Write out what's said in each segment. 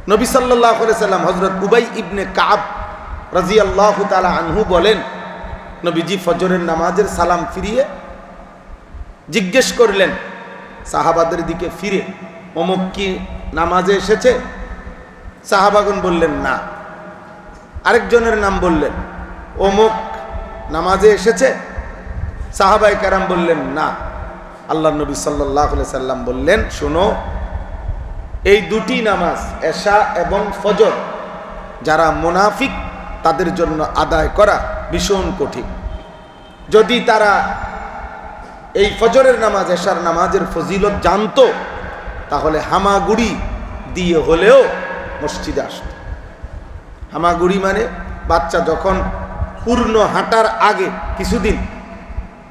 নবী সাল্লাল্লাহু আলাইহি সাল্লাম হযরত উবাই ইবনে কাব রাদিয়াল্লাহু তাআলা আনহু বলেন, নবীজি ফজরের নামাজের সালাম ফিরিয়ে জিজ্ঞেস করলেন সাহাবাদের দিকে ফিরে, অমুক কি নামাজে এসেছে? সাহাবাগণ বললেন না। আরেকজনের নাম বললেন, অমুক নামাজে এসেছে? সাহাবায়ে কেরাম বললেন না। আল্লাহ নবী সাল্লাল্লাহু আলাইহি সাল্লাম বললেন, শোনো, এই দুটি নামাজ এশা এবং ফজর যারা মুনাফিক তাদের জন্য আদায় করা ভীষণ কঠিন। যদি তারা এই ফজরের নামাজ এশার নামাজের ফজিলত জানতো তাহলে হামাগুড়ি দিয়ে হলেও মসজিদে আসত। হামাগুড়ি মানে বাচ্চা যখন পূর্ণ হাঁটার আগে কিছুদিন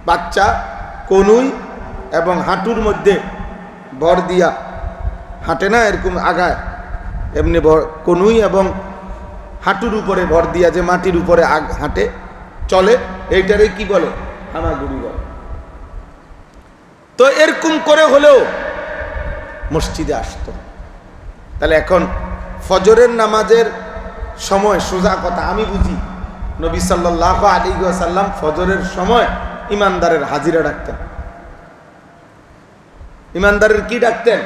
বাচ্চা কনুই এবং হাঁটুর মধ্যে ভর দিয়া হাঁটে না, এরকম আগায়, এমনি কনুই এবং হাঁটুর উপরে ভর দিয়া যে মাটির উপরে হাঁটে চলে, এইটারে কি বলে? হামাগুড়ি বলে। তো এরকম করে হলেও মসজিদে আসতো। তাহলে এখন ফজরের নামাজের সময়, সোজা কথা আমি বুঝি, নবী সাল্লাল্লাহু আলাইহি ওয়াসাল্লাম ফজরের সময় ইমানদারের হাজিরা ডাকতেন। ইমানদারের কি ডাকতেন?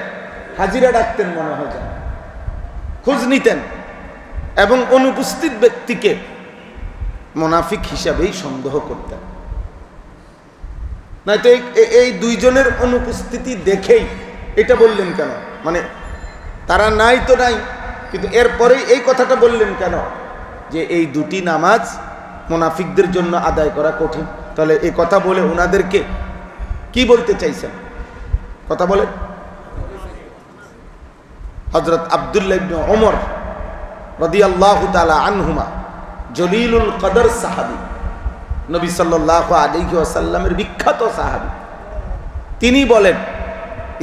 হাজিরা ডাকতেন মনে হয়, খোঁজ নিতেন এবং অনুপস্থিত ব্যক্তিকে মুনাফিক হিসাবেই সন্দেহ করতেন। নয়তো এই দুইজনের অনুপস্থিতি দেখেই এটা বললেন কেন? মানে তারা নাই তো নাই, কিন্তু এরপরেই এই কথাটা বললেন কেন যে এই দুটি নামাজ মুনাফিকদের জন্য আদায় করা কঠিন? তাহলে এই কথা বলে ওনাদেরকে কি বলতে চাইছেন? কথা বলেন। হযরত আব্দুল্লাহ ইবনে ওমর রাদিয়াল্লাহু তাআলা আনহুমা জলিলুল কদর সাহাবী, নবী সাল্লাল্লাহু আলাইহি ওয়াসাল্লামের বিখ্যাত সাহাবী, তিনি বলেন,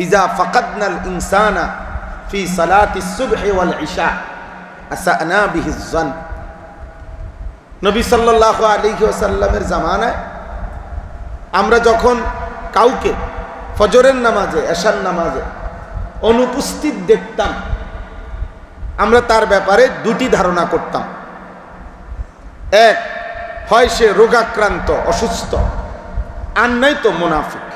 ইজা ফাকাদনাল ইনসানা ফি সালাতিস সুবহি ওয়াল ইশা আসানা বিহিজ জন। নবী সাল্লাল্লাহু আলাইহি ওয়াসাল্লামের জামানায় আমরা যখন কাউকে ফজরের নামাজে, এশার নামাজে অনুপস্থিত দেখতাম, আমরা তার ব্যাপারে দুটি ধারণা করতাম। এক, হয় সে রোগাক্রান্ত, অসুস্থ, আর নয়তো মুনাফিক।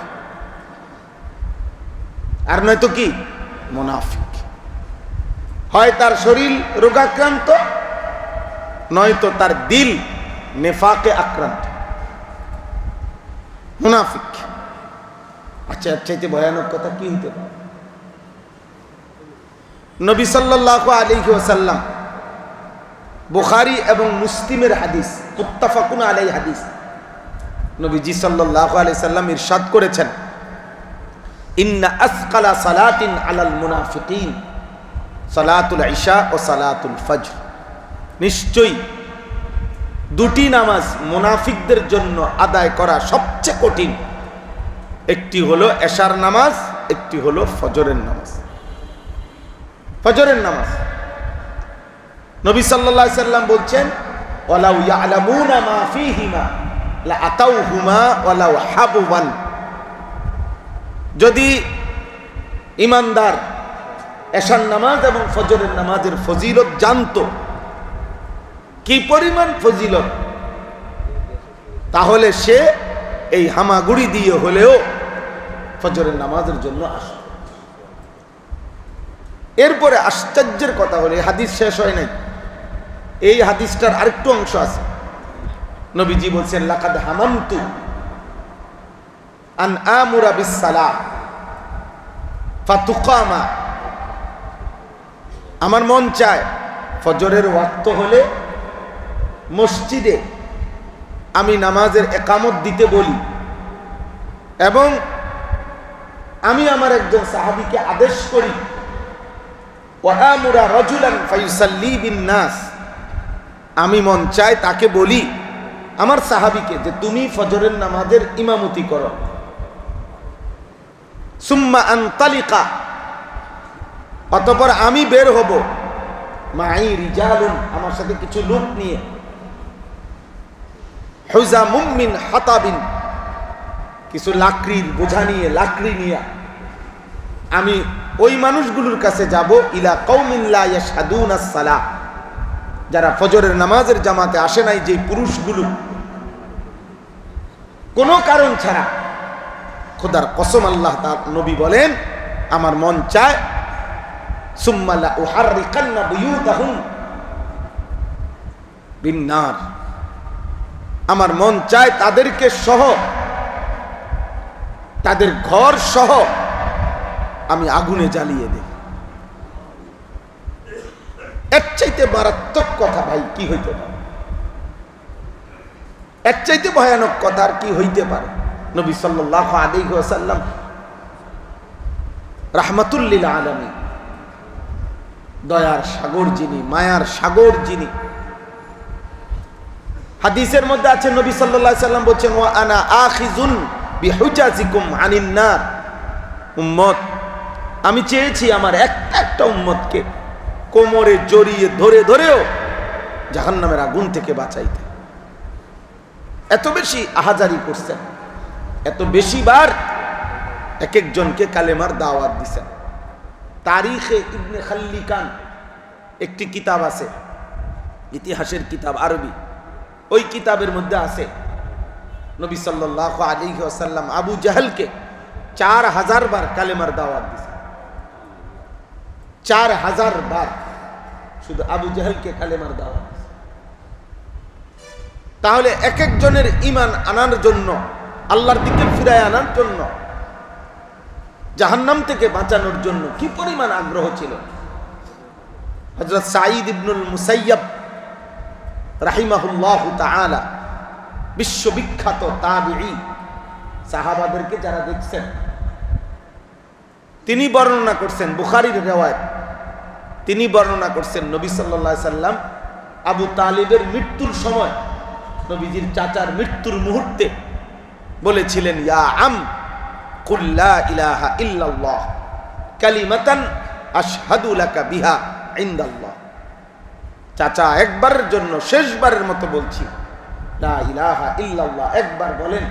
আর নয়তো কি? মুনাফিক। হয় তার শরীর রোগাক্রান্ত, নয়তো তার দিল নেফাকে আক্রান্ত, মুনাফিক। আচ্ছা, এর চাইতে ভয়ানক কথা কি হতে পারে? নবী সাল্লাল্লাহু আলাইহি ওয়াসাল্লাম, বুখারী এবং মুসলিমের হাদিস, মুত্তাফাকুন আলাইহি হাদিস, নবীজি সাল্লাল্লাহু আলাইহি সাল্লাম ইরশাদ করেছেন, ইন্না আসকালা সালাতিন আলাল মুনাফিকিন সালাতুল ইশা ও সালাতুল ফজর। নিশ্চয়ই দুটি নামাজ মুনাফিকদের জন্য আদায় করা সবচেয়ে কঠিন। একটি হলো এশার নামাজ, একটি হলো ফজরের নামাজ। ফজরের নামাজ নবী সাল্লাল্লাহু আলাইহি সাল্লাম বলছেন, ওয়ালাউ ইয়ালামুনা মা ফীহিমা লা আতাউহুমা ওয়ালাউ হাবওয়ান। যদি ইমানদার এশার নামাজ এবং ফজরের নামাজের ফজিলত জানতো, কি পরিমাণ ফজিলত, তাহলে সে এই হামাগুড়ি দিয়ে হলেও ফজরের নামাজের জন্য আসে। এরপরে আশ্চর্যের কথা হলো, এই হাদিস শেষ হয় নাই, এই হাদিসটার আরেকটু অংশ আছে। নবীজি বলছেন, লাকাদ হামামতু আন আমুরা বিসসালাহ ফাতুকামা। আমার মন চায় ফজরের ওয়াক্ত হলে মসজিদে আমি নামাজের একামত দিতে বলি, এবং আমি আমার একজন সাহাবীকে আদেশ করি, ওয়া আমুরা রাজুলান ফায়ুসাল্লি বিন নাস, আমি মন চায় তাকে বলি, আমার সাহাবীকে, যে তুমি ফজরের নামাজের ইমামতি করো। সুম্মা আনতালিকা, অতঃপর আমি বের হব, মাই রিজালুন, আমার সাথে কিছু লোক নিয়ে, হুজামুম মিন হাতাবিন, কিছু লাকড়ির বোঝা নিয়ে, লাকড়ি নিয়ে আমি ওই মানুষগুলোর কাছে যাব ইলা কওমিন লা ইয়াশহাদুনাস সালাহ, যারা ফজরের নামাজের জামাতে আসে নাই, যে পুরুষগুলো কোনো কারণ ছাড়া, খোদার কসম আল্লাহ তাআলা নবী বলেন আমার মন চায় সুম্মা লা উহাররিকান্না বুয়ুতাহুম বিন্নার, আমার মন চায় তাদেরকে সহ, তাদের ঘর সহ আমি আগুনে জ্বালিয়ে দেই। এর চাইতে মারাত্মক কথা ভাই কি হইতে পারে? এর চাইতে ভয়ানক কথা আর কি হইতে পারে? নবী সাল্লাল্লাহু আলাইহি ওয়াসাল্লাম রাহমাতুল লিল আলামিন, দয়ার সাগর যিনি, মায়ার সাগর যিনি, হাদিসের মধ্যে আছে নবী সাল্লাল্লাহু আলাইহি ওয়াসাল্লাম বলেন ওয়া আনা আখিযুন বিহুজাজিকুম আনিন নার। উম্মত, আমি চেয়েছি আমার একটা উম্মতকে কোমরে জড়িয়ে ধরে ধরেও জাহান্নামের আগুন থেকে বাঁচাইতে। এত বেশি আহাজারি করছেন, এত বেশি বার এক একজনকে কালেমার দাওয়াত দিছেন। তারিখে ইবনে খাল্লিকান একটি কিতাব আছে, ইতিহাসের কিতাব আরবি, ওই কিতাবের মধ্যে আছে নবী সাল্লাল্লাহু আলাইহি ওয়াসাল্লাম আবু জাহলকে 4000 বার কালেমার দাওয়াত দিয়েছে। 4000 বার শুধু আবু জাহলকে কালেমার দাওয়াত দিয়েছে। তাহলে এক একজনের ঈমান আনার জন্য, আল্লাহর দিকে ফিরায় আনার জন্য, জাহান্নাম থেকে বাঁচানোর জন্য কি পরিমাণ আগ্রহ ছিল। হযরত সাঈদ ইবনুল মুসাইয়াব রাহিমাহুল্লাহু তাআলা, বিশ্ববিখ্যাত তাবিঈ, সাহাবাদেরকে যারা দেখছেন, তিনি বর্ণনা করছেন, বুখারীর রিওয়ায়াত, তিনি বর্ণনা করছেন নবী সাল্লাল্লাহু আলাইহি সাল্লাম আবু তালিবের মৃত্যুর সময়, নবীজির চাচার মৃত্যুর মুহূর্তে বলেছিলেন ইয়া আম কুল লা ইলাহা ইল্লাল্লাহ কালিমাতান আশহাদু লাকা বিহা ইনদাল্লাহ। চাচা, একবারের জন্য, শেষবারের মতো বলছি, লা ইলাহা ইল্লাল্লাহ একবার বলেন,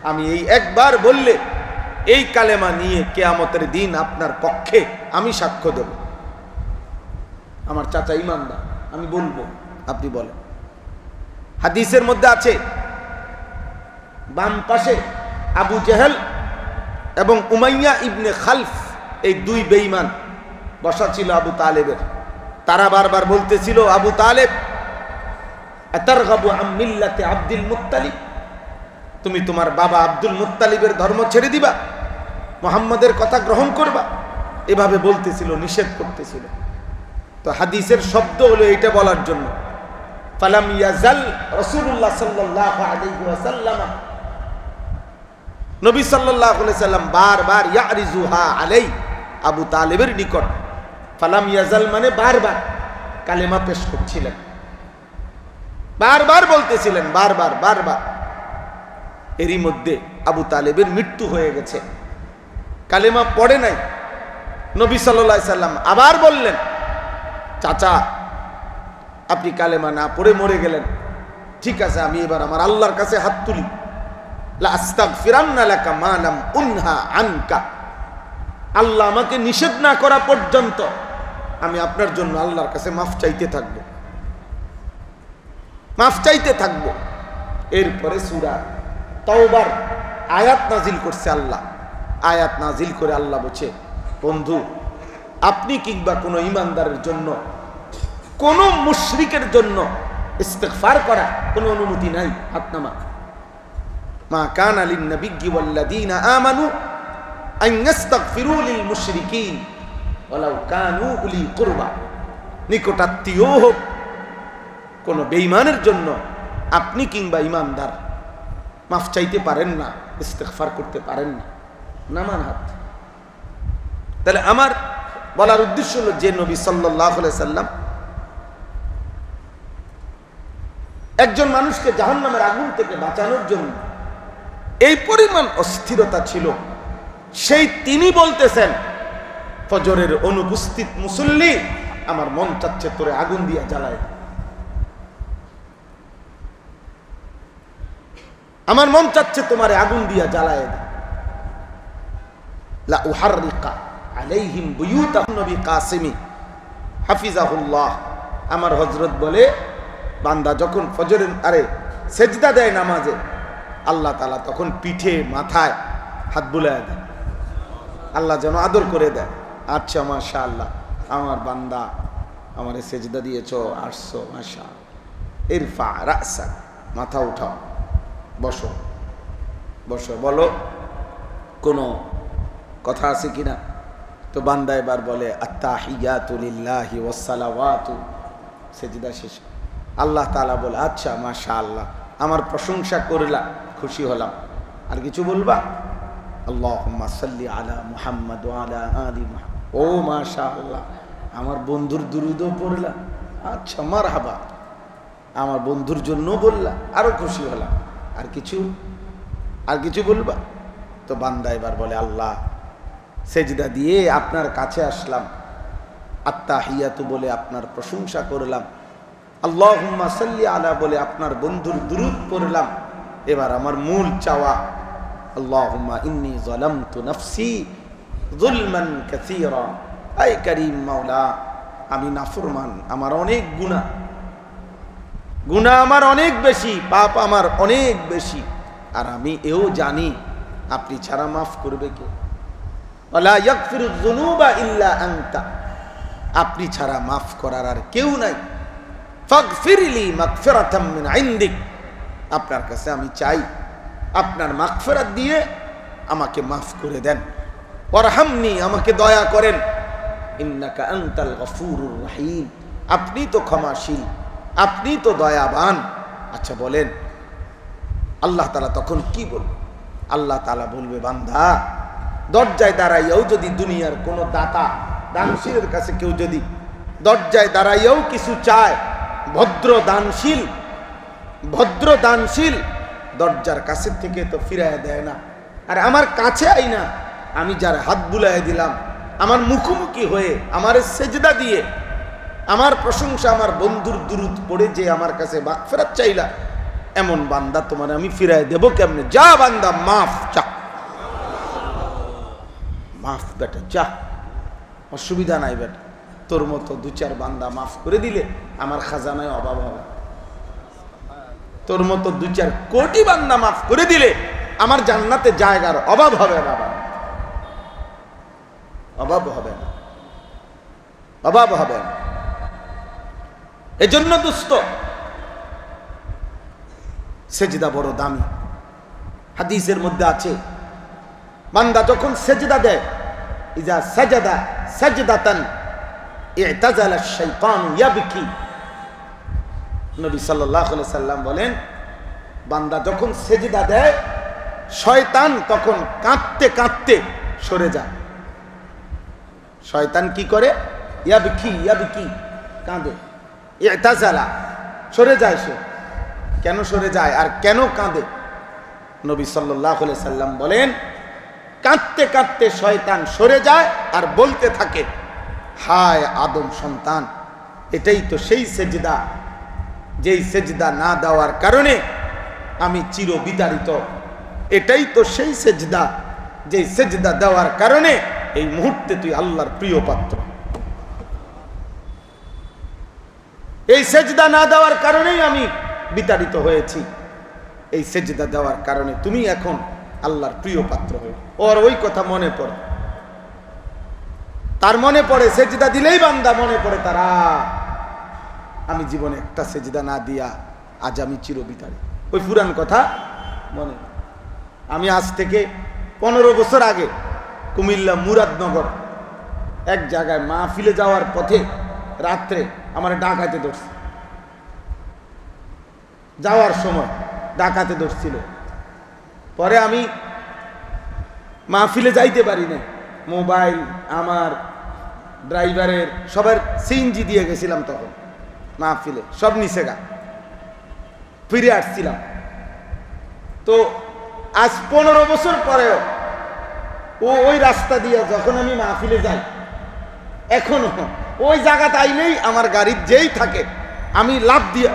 আমি এই একবার বললে এই কালেমা নিয়ে কিয়ামতের দিন আপনার পক্ষে আমি সাক্ষ্য দেব। আমার চাচা ঈমানদার, আমি বলবো, আপনি বলেন। হাদিসের মধ্যে আছে বাম পাশে আবু জেহেল এবং উমাইয়া ইবনে খালফ, এই দুই বেঈমান বসা ছিল আবু তালেবের। তারা বারবার বলতেছিল আবু তালেব আতারগাবু আম মিল্লাতে আব্দুল মুত্তালিব, তুমি তোমার বাবা আব্দুল মুত্তালিবের ধর্ম ছেড়ে দিবা, মুহাম্মাদের কথা গ্রহণ করবা, এভাবে বলতেছিল, নিষেধ করতেছিল। তো হাদিসের শব্দ হলো এটা বলার জন্য ফালাম ইয়াজাল রাসূলুল্লাহ সাল্লাল্লাহু আলাইহি ওয়াসাল্লাম, নবী সাল্লাল্লাহু আলাইহি সাল্লাম বারবার ইয়ারিজুহা আলাই, আবু তালেবের নিকট, ফালাম ইয়াজাল মানে বারবার কালেমা পেশ করছিলেন, বারবার বলতেছিলেন, বারবার বারবার। এরই মধ্যে আবু তালেবের মৃত্যু হয়ে গেছে, কালেমা পড়ে নাই। নবী সাল্লাল্লাহু আলাইহি সাল্লাম আবার বললেন, চাচা আপনি কালেমা না পড়ে মরে গেলেন, ঠিক আছে আমি এবার আমার আল্লাহর কাছে হাত তুলি, লা আস্তাগফিরান্না লাকা মা লাম উনহা আনকা, আল্লাহ আমাকে নিষেধ না করা পর্যন্ত আমি আপনার জন্য আল্লাহর কাছে মাফ চাইতে থাকবো, মাফ চাইতে থাকবো। এরপরে সূরা তাওবার আয়াত নাজিল করছে আল্লাহ, আয়াত নাজিল করে আল্লাহ বলছে, বন্ধু আপনি কিংবা কোনো ঈমানদারের জন্য, কোন মুশরিকের জন্য ইস্তিগফার করা কোনো অনুমতি নাই। হাত নামা। মা কানা লিন নাবিয়্যি ওয়াল্লাযীনা আমানু আন ইস্তাগফিরু লিল মুশরিকিন ওয়ালাউ কানু উলি কুরবা, নিকটাত্মীয় হোক কোন বেঈমানের জন্য আপনি কিংবা ঈমানদার মাফ চাইতে পারেন না, ইস্তিগফার করতে পারেন না। নামান হাত। তাহলে আমার বলার উদ্দেশ্য হলো যে নবী সাল্লাল্লাহু আলাইহি সাল্লাম একজন মানুষকে জাহান্নামের আগুন থেকে বাঁচানোর জন্য এই পরিমাণ অস্থিরতা ছিল, সেই তিনি বলতেছেন ফজরের অনুপস্থিত মুসল্লি, আমার মন চাচ্ছে তোরে আগুন দিয়া জ্বালায়, আমার মন চাচ্ছে তোমারে আগুন দিয়া জ্বালায়, লা উহাররিকা আলাইহিম বুয়ুতাহুম নবী কাসিমি হাফিজাহুল্লাহ। আমার হযরত বলে বান্দা যখন ফজরের সেজদা দেয় নামাজে, আল্লাহ তাআলা তখন পিঠে মাথায় হাত বুলায় দেয়, আল্লাহ যেন আদর করে দেয়। আচ্ছা মাশাআল্লাহ, আমার বান্দা আমারে সেজদা দিয়েছো, আসছো, মাশাআল্লাহ। ইরফা রাসাক, মাথা উঠাও, বসো বসো, বলো কোনো কথা আছে কিনা। তো বান্দা এবার বলে আত্তাহিয়াতু লিল্লাহি ওয়াস সালাওয়াতু। সেজদা শেষ, আল্লাহ তাআলা বলে আচ্ছা মাশাআল্লাহ, আমার প্রশংসা করলা, খুশি হলাম, আর কিছু বলবা? আল্লাহুম্মা সাল্লি আলা মুহাম্মাদ ওয়া আলা আলি মুহাম্মাদ। ও মাশাআল্লাহ, আমার বন্ধুর দুরূদও পড়লা, আচ্ছা মারহাবা, আমার বন্ধুর জন্য বললা, আরো খুশি হলাম, আর কিছু বলবা? তো বান্দা এবার বলে আল্লাহ সেজদা দিয়ে আপনার কাছে আসলাম, আত্তাহিয়াতু বলে আপনার প্রশংসা করলাম, আল্লাহুম্মা সাল্লি আলা বলে আপনার বন্ধুর দুরূদ পড়লাম। এবার আমার মূল চাওয়া, আল্লাহুম্মা ইন্নী যালামতু নাফসি যুলমান কাসীরা। আই কারীম মাওলা, আমি নাফরমান, আমার অনেক গুনাহ আমার অনেক বেশি, পাপ আমার অনেক বেশি, আর আমি এও জানি আপনি ছাড়া মাফ করবে কে? ওয়ালা ইয়াগফিরুয যুনুবা ইল্লা আনতা, আপনি ছাড়া মাফ করার আর কেউ নাই। ফাগফিরলি মাগফিরাতাম মিন ইনদিক, আপনার কাছে আমি চাই আপনার মাগফিরাত দিয়ে আমাকে মাফ করে দেন। ওয়ারহামনি, আমাকে দয়া করেন। ইন্নাকা আনতাল গফুরুর রহিম, আপনি তো ক্ষমাশীল, আপনি তো দয়াবান। আচ্ছা বলেন আল্লাহ তাআলা তখন কি বলবে? আল্লাহ তাআলা বলবে বান্দা দরজায় দাঁড়াইয়াও যদি দুনিয়ার কোন দাতা দানশীলের কাছে কেউ যদি দরজায় দাঁড়াইয়াও কিছু চায়, ভদ্র দানশীল দরজার কাছে থেকে তো ফিরাইয়া দেয় না, আর আমার কাছে আই না, আমি যার হাত বুলাইয়া দিলাম, আমার মুখোমুখি হয়ে আমার সেজদা দিয়ে আমার প্রশংসা, আমার বন্ধুর দুরূদ পড়ে যে আমার কাছে মাগফিরাত চাইলা, এমন বান্দা তোমার আমি ফিরাই দেব কেমনে? যা বান্দা মাফ চা, মাফ বেটা যা, অসুবিধা নাই বেটা, তোর মতো দু চার বান্দা মাফ করে দিলে আমার খাজানায় অভাব হবে, তোর মতো 2-4 কোটি বান্দা মাফ করে দিলে আমার জান্নাতে জায়গার অভাব হবে না, অভাব হবে না। এজন্য দোস্ত সেজদা বড় দামি। হাদিসের মধ্যে আছে বান্দা যখন সেজদা দেয়, ইজা সাজাদা সাজদাতান ইতাজালা আশ-শাইতান ইয়াবকি, নবী সাল্লাল্লাহু আলাইহি সাল্লাম বলেন বান্দা যখন সেজদা দেয় শয়তান তখন কাঁদতে কাঁদতে সরে যায়। শয়তান কি করে? ইয়াবকি কাঁদে, ইতাজালা সরে যায়। সে কেন সরে যায় আর কেন কাঁদে? নবী সাল্লাল্লাহু আলাইহি সাল্লাম বলেন কাঁদতে কাঁদতে শয়তান সরে যায় আর বলতে থাকে, হায় আদম সন্তান, এটাই তো সেই সেজদা যেই সেজদা না দেওয়ার কারণে আমি চির বিতাড়িত, এটাই তো সেই সেজদা যেই সেজদা দেওয়ার কারণে এই মুহূর্তে তুই আল্লাহর প্রিয় পাত্র। এই সেজদা না দেওয়ার কারণেই আমি বিতাড়িত হয়েছি, এই সেজদা দেওয়ার কারণে তুমি এখন আল্লাহর প্রিয় পাত্র হয়ে। ওর ওই কথা মনে পড়ে, তার মনে পড়ে সেজদা দিলেই বান্দা মনে পড়ে তারা, আমি জীবনে একটা সেজদা না দিয়া আজ আমি চির বিতাড়িত। ওই পুরান কথা মনে। আমি আজ থেকে 15 বছর আগে কুমিল্লা মুরাদনগর এক জায়গায় মাহফিলে যাওয়ার পথে রাত্রে আমার ডাকাতে ধরছে, যাওয়ার সময় ডাকাতে ধরছিল। পরে আমি মাহফিলে যাইতে পারি না, মোবাইল আমার ড্রাইভারের সবার সিএনজি দিয়ে গেছিলাম, তখন মাহফিলে সব নিচে গা ফিরে আসছিলাম। তো আজ 15 বছর পরেও ওই রাস্তা দিয়ে যখন আমি মাহফিলে যাই, এখনো ওই জায়গাতে আইলেই আমার গাড়ির যেই থাকে আমি লাফ দিয়া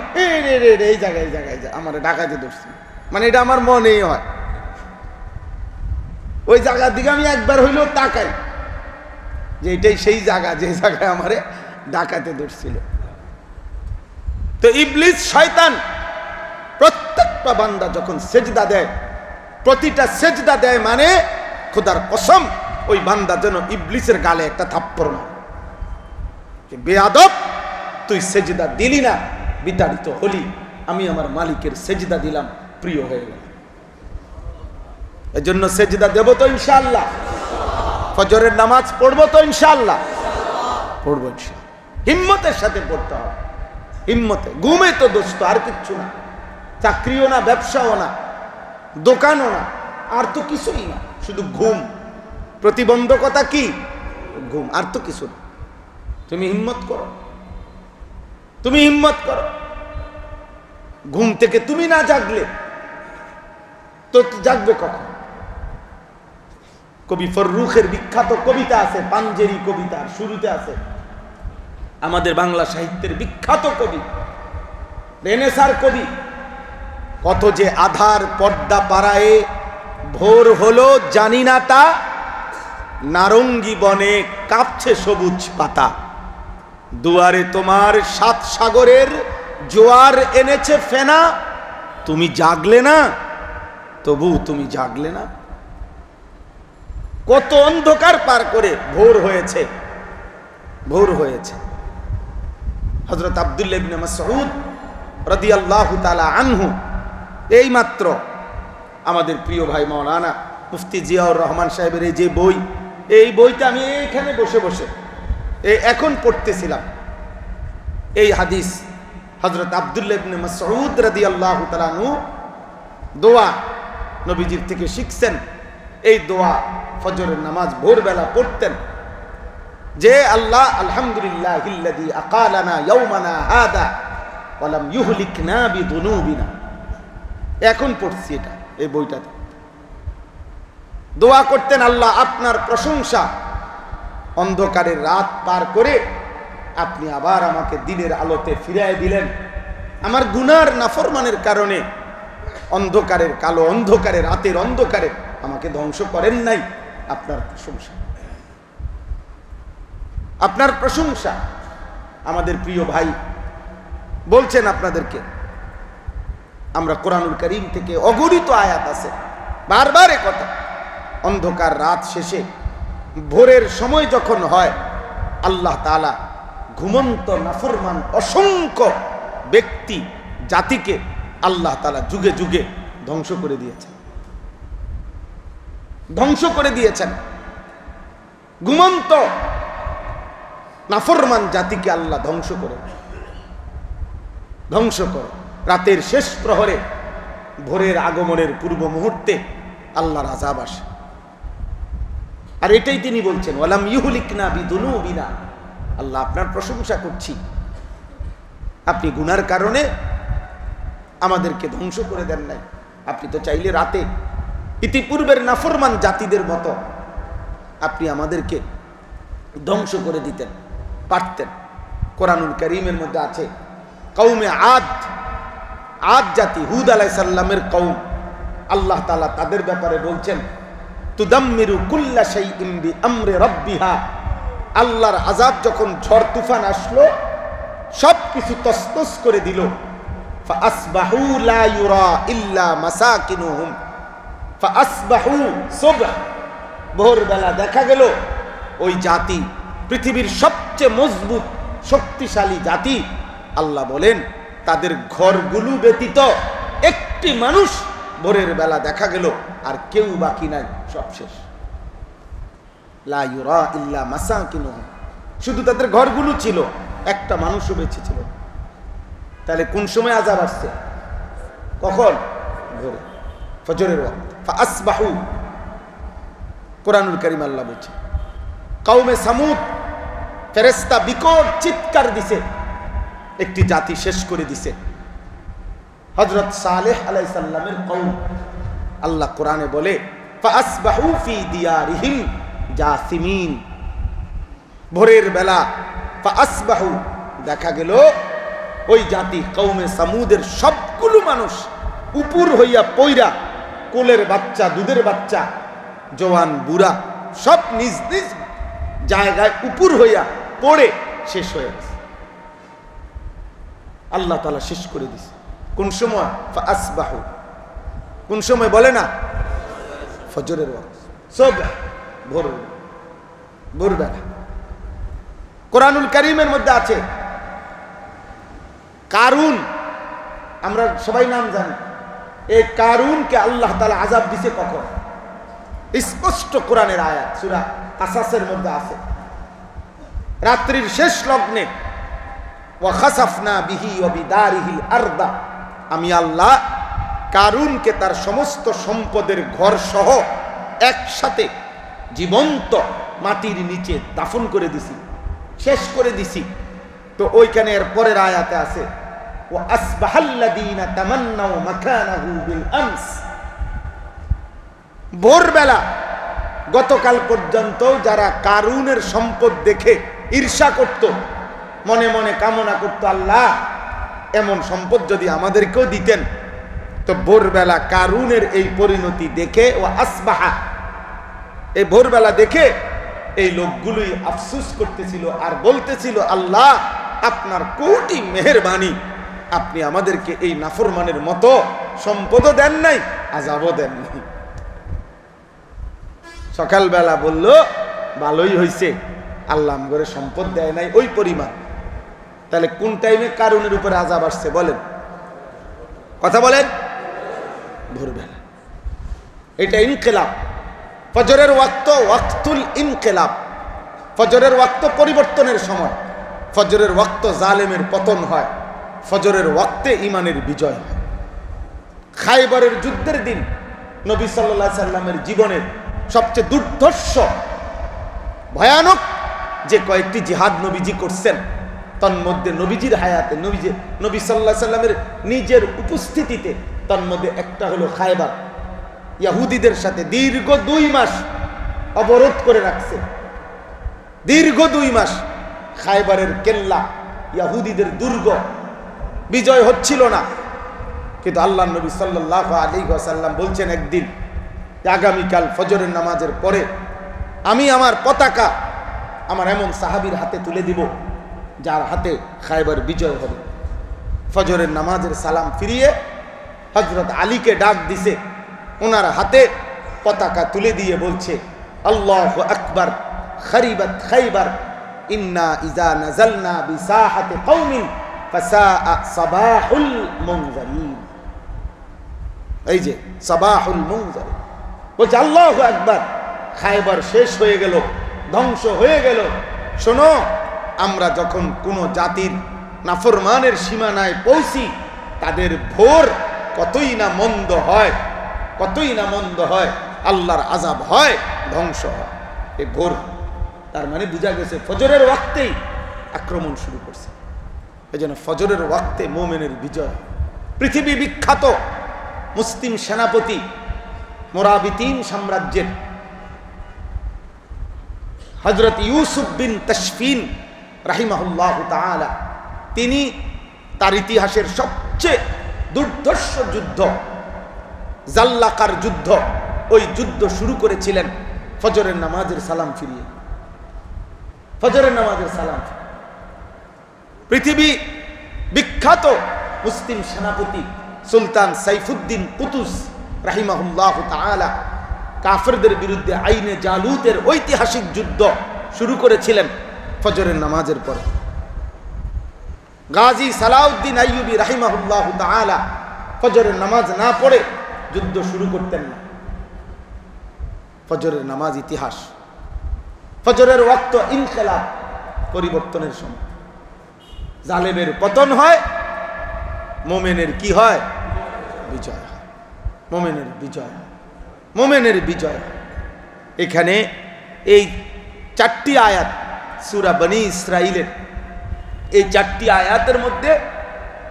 এই জায়গায় আমার ডাকাতে ধরছি, মানে এটা আমার মনেই হয়। ওই জায়গার দিকে আমি একবার হইলেও তাকাই, যে এটাই সেই জায়গা যে জায়গায় আমারে ডাকাতে ধরছিল। তো ইবলিস শয়তান প্রত্যেকটা বান্দা যখন সেজদা দেয়, প্রতিটা সেজদা দেয় মানে খোদার কসম ওই বান্দা যেন ইবলিসের গালে একটা থাপ্পড় মারে, বেয়াদব তুই সেজদা দিলি না, বিতাড়িত হলি, আমি আমার মালিকের সেজদা দিলাম, প্রিয় হয়ে গেল। এজন্য সেজদা দেব তো ইনশাআল্লাহ, ফজরের নামাজ পড়বো তো ইনশাআল্লাহ, পড়বো ইনশাআল্লাহ। হিম্মতের সাথে পড়তে হবে, হিম্মতে। ঘুমে তো দোস্ত, আর কিচ্ছু না, চাকরিও না, ব্যবসাও না, দোকানও না, আর তো কিছুই না, শুধু ঘুম। প্রতিবন্ধকতা কি? ঘুম, আর তো কিছু না। তুমি হিম্মত করো, তুমি হিম্মত করো। ঘুম থেকে তুমি না জাগলে তো জাগবে কখন? কবি ফররুখের বিখ্যাত কবিতা আছে, পাঞ্জেরি কবিতার শুরুতে আছে, আমাদের বাংলা সাহিত্যের বিখ্যাত কবি, রেনেসার কবি, কত যে আধার পর্দা পাড়ায়ে ভোর হলো জানি না তা, নারঙ্গী বনে কাঁপছে সবুজ পাতা, দুয়ারে তোমার 7 সাগরের জোয়ার এনেছে ফেনা, তুমি জাগলে না, তবু তুমি জাগলে না। কত অন্ধকার পার করে ভোর হয়েছে, ভোর হয়েছে। হযরত আব্দুল্লাহ ইবনে মাসউদ রাদিয়াল্লাহু তাআলা আনহু এই মাত্র আমাদের প্রিয় ভাই মাওলানা মুফতি জিয়াউর রহমান সাহেবের এই যে বই, এই বইটা আমি এইখানে বসে বসে এখন পড়তেছিলাম। এই হাদিস হযরত আব্দুল্লাহ ইবনে মাসউদ রাদিয়াল্লাহু তাআলা আনহু দোয়া নবীজির থেকে শিখছেন। এই দোয়া ফজরের নামাজ ভোরবেলা পড়তেন যে আল্লাহ আলহামদুলিল্লাহিল্লাযী আকালানা ইয়াওমানা হাদা ওয়া লাম ইউহলিকনা বিদুনুবিনা। এখন পড়ছি এটা, এই বইটাতে দোয়া করতেন, আল্লাহ আপনার প্রশংসা, অন্ধকারের রাত পার করে আপনি আবার আমাকে দিনের আলোতে ফিরিয়ে দিলেন, আমার গুনার নাফরমানের কারণে অন্ধকারের কালো অন্ধকারে রাতের অন্ধকারে আমাকে ধ্বংস করেন নাই। আপনার প্রশংসা, আপনার প্রশংসা। আমাদের প্রিয় ভাই বলছেন আপনাদেরকে, আমরা কোরআনুল কারীম থেকে অগণিত আয়াত আছে, বারবার এ কথা, অন্ধকার রাত শেষে ভোরের সময় যখন হয়, আল্লাহ তাআলা ঘুমন্ত নাফরমান অসংখ্য ব্যক্তি জাতিকে আল্লাহ তাআলা যুগে যুগে ধ্বংস করে দিয়েছেন, ধ্বংস করে দিয়েছেন। ঘুমন্ত নাফরমান জাতিকে আল্লাহ ধ্বংস করে, ধ্বংস করে। রাতের শেষ প্রহরে, ভোরের আগমনের পূর্ব মুহূর্তে আল্লাহর আযাব আসে। আর এটাই তিনি বলছেন, ওয়ালাম ইউহলিকনা বিদুনুবিনা, আল্লাহ আপনার প্রশংসা করছি, আপনি গুনার কারণে আমাদেরকে ধ্বংস করে দেন নাই। আপনি তো চাইলে রাতে ইতিপূর্বের নাফরমান জাতিদের মতো আপনি আমাদেরকে ধ্বংস করে দিতেন পারতেন। কোরআনুল কারীমের মধ্যে আছে কওমে আদ, আদ জাতি, হুদ আলাইহিস সালামের কওম, আল্লাহ তাআলা তাদের ব্যাপারে বলছেন, তুদাম্মিরু কুল্লা শাইইন বিআমরি রাব্বিহা। আল্লাহর আযাব যখন ঝড় তুফান আসলো, সব কিছু তছনছ করে দিল। ফাআসবাহু লা ইউরা ইল্লা মাসাকিনুহুম, ফাআসবাহু সুবহ, ভোরবেলা দেখা গেল ওই জাতি পৃথিবীর সবচেয়ে মজবুত শক্তিশালী জাতি, আল্লাহ বলেন তাদের ঘরগুলো ব্যতীত একটি মানুষ ভোরের বেলা দেখা গেল আর কেউ বাকি নাই, সব শেষ। লা ইউরা ইল্লা মাসাকিনুহুম, শুধু তাদের ঘরগুলো ছিল, একটা মানুষও বেঁচে ছিল। তাহলে কোন সময় আযাব আসছে? কখন? ভোরে, ফজরের ওয়াক্ত। ফাআসবাহু, কোরআনুল কারীম আল্লাহ বলছে। কওমে সামুদ, ফেরেশতা বিকট চিৎকার দিছে, একটি জাতি শেষ করে দিছে। হযরত সালেহ আলাইহিস সালামের কওম, আল্লাহ কোরআনে বলে ফাআসবাহু ফি দিয়ারিহিম জাসিমিন। ভোরের বেলা ফাআসবাহু দেখা গেল ওই জাতি কওমে সামুদের সবগুলো মানুষ উপর হইয়া পইরা, কোলের বাচ্চা, দুধের বাচ্চা, জওয়ান বুড়া, সব নিজ নিজ জায়গায় উপর হইয়া পড়ে শেষ হয়ে গেছে। আল্লাহ তাআলা শেষ করে দিছে। কোন সময়? ফাসবাহু, কোন সময় বলে না? ফজরের ওয়াক্ত, সব ভোরবেলা। কোরআনুল কারীমের মধ্যে আছে কারুন, আমরা সবাই নাম জানি। এই কারুনকে আল্লাহ তাআলা আযাব দিছে কখন? স্পষ্ট কোরআনের আয়াত সূরা কাসাসের মধ্যে আছে। রাত্রির শেষ লগ্নে ওয়া খাসাফনা বিহি ওয়া বিদারিহিল আরদা, আমি আল্লাহ কারুনকে তার সমস্ত সম্পদের ঘর সহ একসাথে জীবন্ত মাটির নিচে দাফন করে দিছি, শেষ করে দিছি। তো ওইখানে এর পরের আয়াতে আছে ওয়া আসবাহাল্লাযীনা তামান্নাউ মাকানাহু বিল আমস, ভোরবেলা গতকাল পর্যন্ত যারা কারুনের সম্পদ দেখে ঈর্ষা করত, মনে মনে কামনা করত আল্লাহ এমন সম্পদ যদি আমাদেরকেও দিতেন, তো ভোরবেলা কারুনের এই পরিণতি দেখে ও আসবাহা, এই ভোরবেলা দেখে এই লোকগুলোই আফসোস করতেছিল আর বলতেছিল আল্লাহ আপনার কোটি মেহেরবানি, আপনি আমাদেরকে এই নাফরমানের মতো সম্পদও দেন নাই, আযাবও দেন নাই। সকালবেলা বলল ভালোই হয়েছে আল্লাহ আমগরে সম্পদ দেয় নাই ওই পরিমাণ। তাহলে কোন টাইমে কারুনের উপরে আযাব আসছে বলেন? কথা বলেন। ভোরবেলা। এটা ইনকিলাব। ফজরের ওয়াক্ত ওয়াক্তুল ইনকিলাব, ফজরের ওয়াক্ত পরিবর্তনের সময়। ফজরের ওয়াক্ত জালেমের পতন হয়, ফজরের ওয়াক্তে ইমানের বিজয় হয়। খায়বরের যুদ্ধের দিন নবী সাল্লাল্লাহু আলাইহি সাল্লামের জীবনের সবচেয়ে দুর্ধর্ষ ভয়ানক যে কয়েকটি জিহাদ নবীজি করছেন, তন্মধ্যে নবীজির হায়াতে নবী সাল্লাল্লাহু আলাইহি সাল্লামের নিজের উপস্থিতিতে তন্মধ্যে একটা হলো খায়বার। ইহুদিদের সাথে দীর্ঘ 2 মাস অবরোধ করে রাখছে, দীর্ঘ 2 মাস খায়বারের কেল্লা, ইহুদিদের দুর্গ বিজয় হচ্ছিল না। কিন্তু আল্লাহর নবী সাল্লাল্লাহু আলাইহি ওয়াসাল্লাম বলছেন একদিন আগামীকাল ফজরের নামাজের পরে আমি আমার পতাকা আমার এমন সাহাবীর হাতে তুলে দিব যার হাতে খায়বার বিজয় হবে। ফজরের নামাজের সালাম ফিরিয়ে হযরত আলীকে ডাক দিছে, ওনার হাতে পতাকা তুলে দিয়ে বলছে আল্লাহু আকবার, খারিবাত খায়বার, ইন্না ইজা নাযালনা বিসাহাতি কওমিন ফাসাআ সাবাহুল মুনযারিন। এই যে সাবাহুল মুনযারিন বলছে আল্লাহু আকবার, খায়বার শেষ হয়ে গেল, ধ্বংস হয়ে গেল। শোনো, আমরা যখন কোনো জাতির নাফরমানের সীমানায় পৌঁছি তাদের ভোর কতই না মন্দ হয়, কতই না মন্দ হয়, আল্লাহর আযাব হয়, ধ্বংস হয়। এই ভোর তার মানে বোঝা গেছে ফজরের ওয়াক্তেই আক্রমণ শুরু করছে। এই জন্য ফজরের ওয়াক্তে মুমিনের বিজয়। পৃথিবী বিখ্যাত মুসলিম সেনাপতি মোরাবিতিন সাম্রাজ্যের হযরত ইউসুফ বিন তাশফিন রাহিমাহুল্লাহু তাআলা, তিনি তার ইতিহাসের সবচেয়ে দুর্ধর্ষ যুদ্ধ জাল্লাকার যুদ্ধ, ওই যুদ্ধ শুরু করেছিলেন ফজরের নামাজের সালাম ফিরিয়ে। ফজরের নামাজের সালাম। পৃথিবী বিখ্যাত মুসলিম সেনাপতি সুলতান সাইফুদ্দিন কুতুস রাহিমাহুল্লাহু তাআলা কাফেরদের বিরুদ্ধে আইনে জালুতের ঐতিহাসিক যুদ্ধ শুরু করেছিলেন ফজরের নামাজের পরে। গাজী সালাউদ্দিন আইয়ুবী রাহিমাহুল্লাহু তাআলা ফজরের নামাজ না পড়ে যুদ্ধ শুরু করতেন না। ফজরের নামাজ ইতিহাস। ফজরের ওয়াক্ত ইনকিলাব, পরিবর্তনের সময়। জালেমের পতন হয়, মুমিনের কি হয়? বিজয় হয়। মুমিনের বিজয়, মুমিনের বিজয়। এখানে এই 4টি আয়াত সূরা বনী ইসরাঈলের, এই 4টি আয়াতের মধ্যে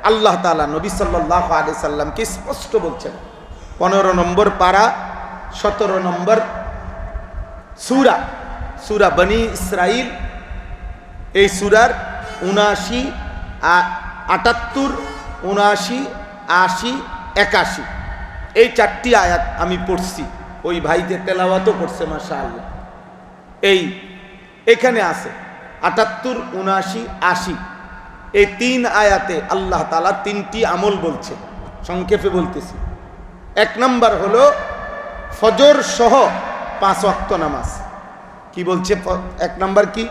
আল্লাহ তাআলা নবী সাল্লাল্লাহু আলাইহি সাল্লামকে স্পষ্ট বলছেন। 15 নম্বর পারা 17 নম্বর সূরা, সূরা বনী ইসরাঈল। এই সূরার 79, 78, 79, 80, 81 এই 4টি আয়াত আমি পড়ছি। ওই ভাইদের তেলাওয়াতও করছে মাশাআল্লাহ। এখানে আছে ৭৮, ৭৯, ৮০। এই ৩ আয়াতে আল্লাহ তাআলা ৩টি আমল বলছে, সংক্ষেপে বলতেছি। ১ নাম্বার হলো ফজর সহ 5 ওয়াক্ত নামাজ। কি বলছে ১ নাম্বার? কি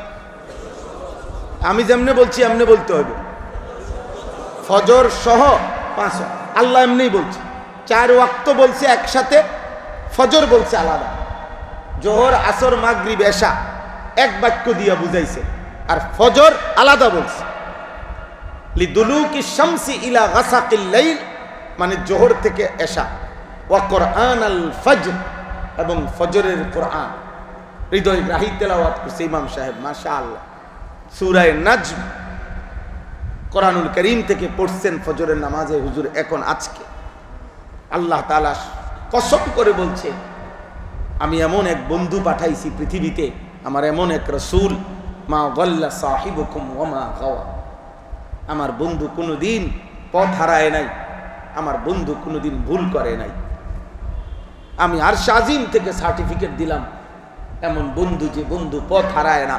আমি যেমনে বলছি এমনি বলতে হবে। ফজর সহ 5 ওয়াক্ত, আল্লাহ এমনিই বলছে। 4 ওয়াক্ত বলছে একসাথে, ফজর বলছে আলাদা। জোহর, আসর, মাগরিব, এশা এক বাক্য দিয়া বুঝাইছে, আর ফজর আলাদা বলছে। লিদুলুকি শামসি ইলা গাসাকিল লাইল, মানে জোহর থেকে এশা। ওয়া কোরআন আল ফজর, এবং ফজরের কোরআন হৃদয় গ্রাহী তেলাওয়াত করছে ইমাম সাহেব, মাশাআল্লাহ। সূরা নাজম কোরআনুল কারীম থেকে পড়ছেন ফজরের নামাজে হুজুর। এখন আজকে আল্লাহ তাআলা কসম করে বলছে, আমি এমন এক বন্ধু পাঠাইছি পৃথিবীতে, আমার এমন এক রাসূল, মা গাল্লা সাহিবুকুম ওয়া মা গাওয়া। আমার বন্ধু কোনোদিন পথ হারায় নাই, আমার বন্ধু কোনোদিন ভুল করে নাই। আমি আরশ আজিম থেকে সার্টিফিকেট দিলাম, এমন বন্ধু যে বন্ধু পথ হারায় না,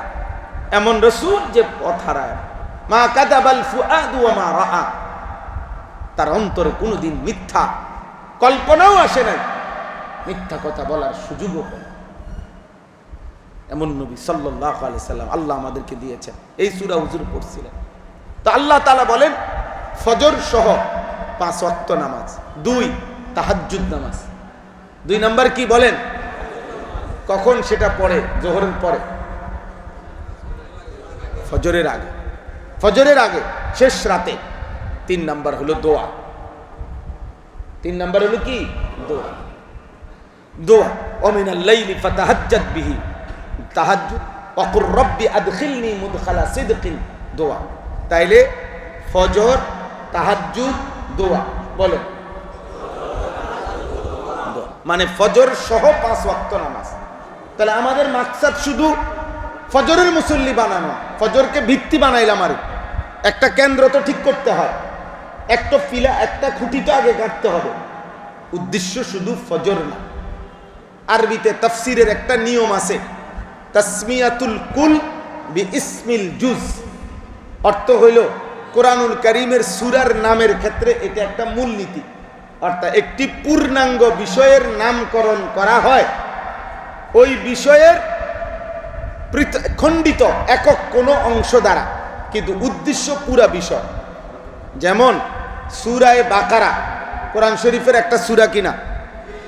এমন রাসূল যে পথ হারায় না। মা কাযাবাল ফুআদু ওয়া মা রাআ, তার অন্তরে কোনোদিন মিথ্যা কল্পনাও আসে নাই, মিথ্যা কথা বলার সুযোগও হয় না। এমন নবী সাল্লাল্লাহু আলাইহি সাল্লাম আল্লাহ আমাদেরকে দিয়েছেন। এই সূরা হুজুর পড়ছিলেন। তো আল্লাহ তাআলা বলেন ফজর সহ 5 ওয়াক্ত নামাজ। 2 তাহাজ্জুদ নামাজ। 2 নাম্বার কি বলেন? কখন সেটা পড়ে? জোহরের পরে, ফজরের আগে, ফজরের আগে শেষ রাতে। 3 নাম্বার হলো দোয়া। 3 নাম্বার হলো কি? দোয়া। দোয়া ওমিনাল লাইলি ফাতাহাজ্জাদ বিহি, তাহাজ্জুদ। ওয়াকুর রব্বি আদখিলনি মুদখালা সিদকিন, দোয়া। তাইলে ফজর, তাহাজ্জুদ, দোয়া বলেন। মানে ফজর সহ 5 ওয়াক্ত নামাজ। তাহলে আমাদের মাকসাদ শুধু ফজরের মুসল্লি বানানো, ফজরকে ভিত্তি বানাইলাম। আর একটা কেন্দ্র তো ঠিক করতে হয়, একটা খুঁটি তো আগে গাঁথতে হবে। উদ্দেশ্য শুধু ফজর না। আরবিতে তাফসিরের একটা নিয়ম আছে, তাসমিয়াতুল কুল বি ইসমিল জুজ। অর্থ হইল কোরআনুল কারীমের সূরার নামের ক্ষেত্রে এটা একটা মূলনীতি। অর্থাৎ একটি পূর্ণাঙ্গ বিষয়ের নামকরণ করা হয় ওই বিষয়ের খণ্ডিত একক কোনো অংশ দ্বারা, কিন্তু উদ্দেশ্য পুরা বিষয়। যেমন সূরায়ে বাকারা কোরআন শরীফের একটা সূরা কিনা?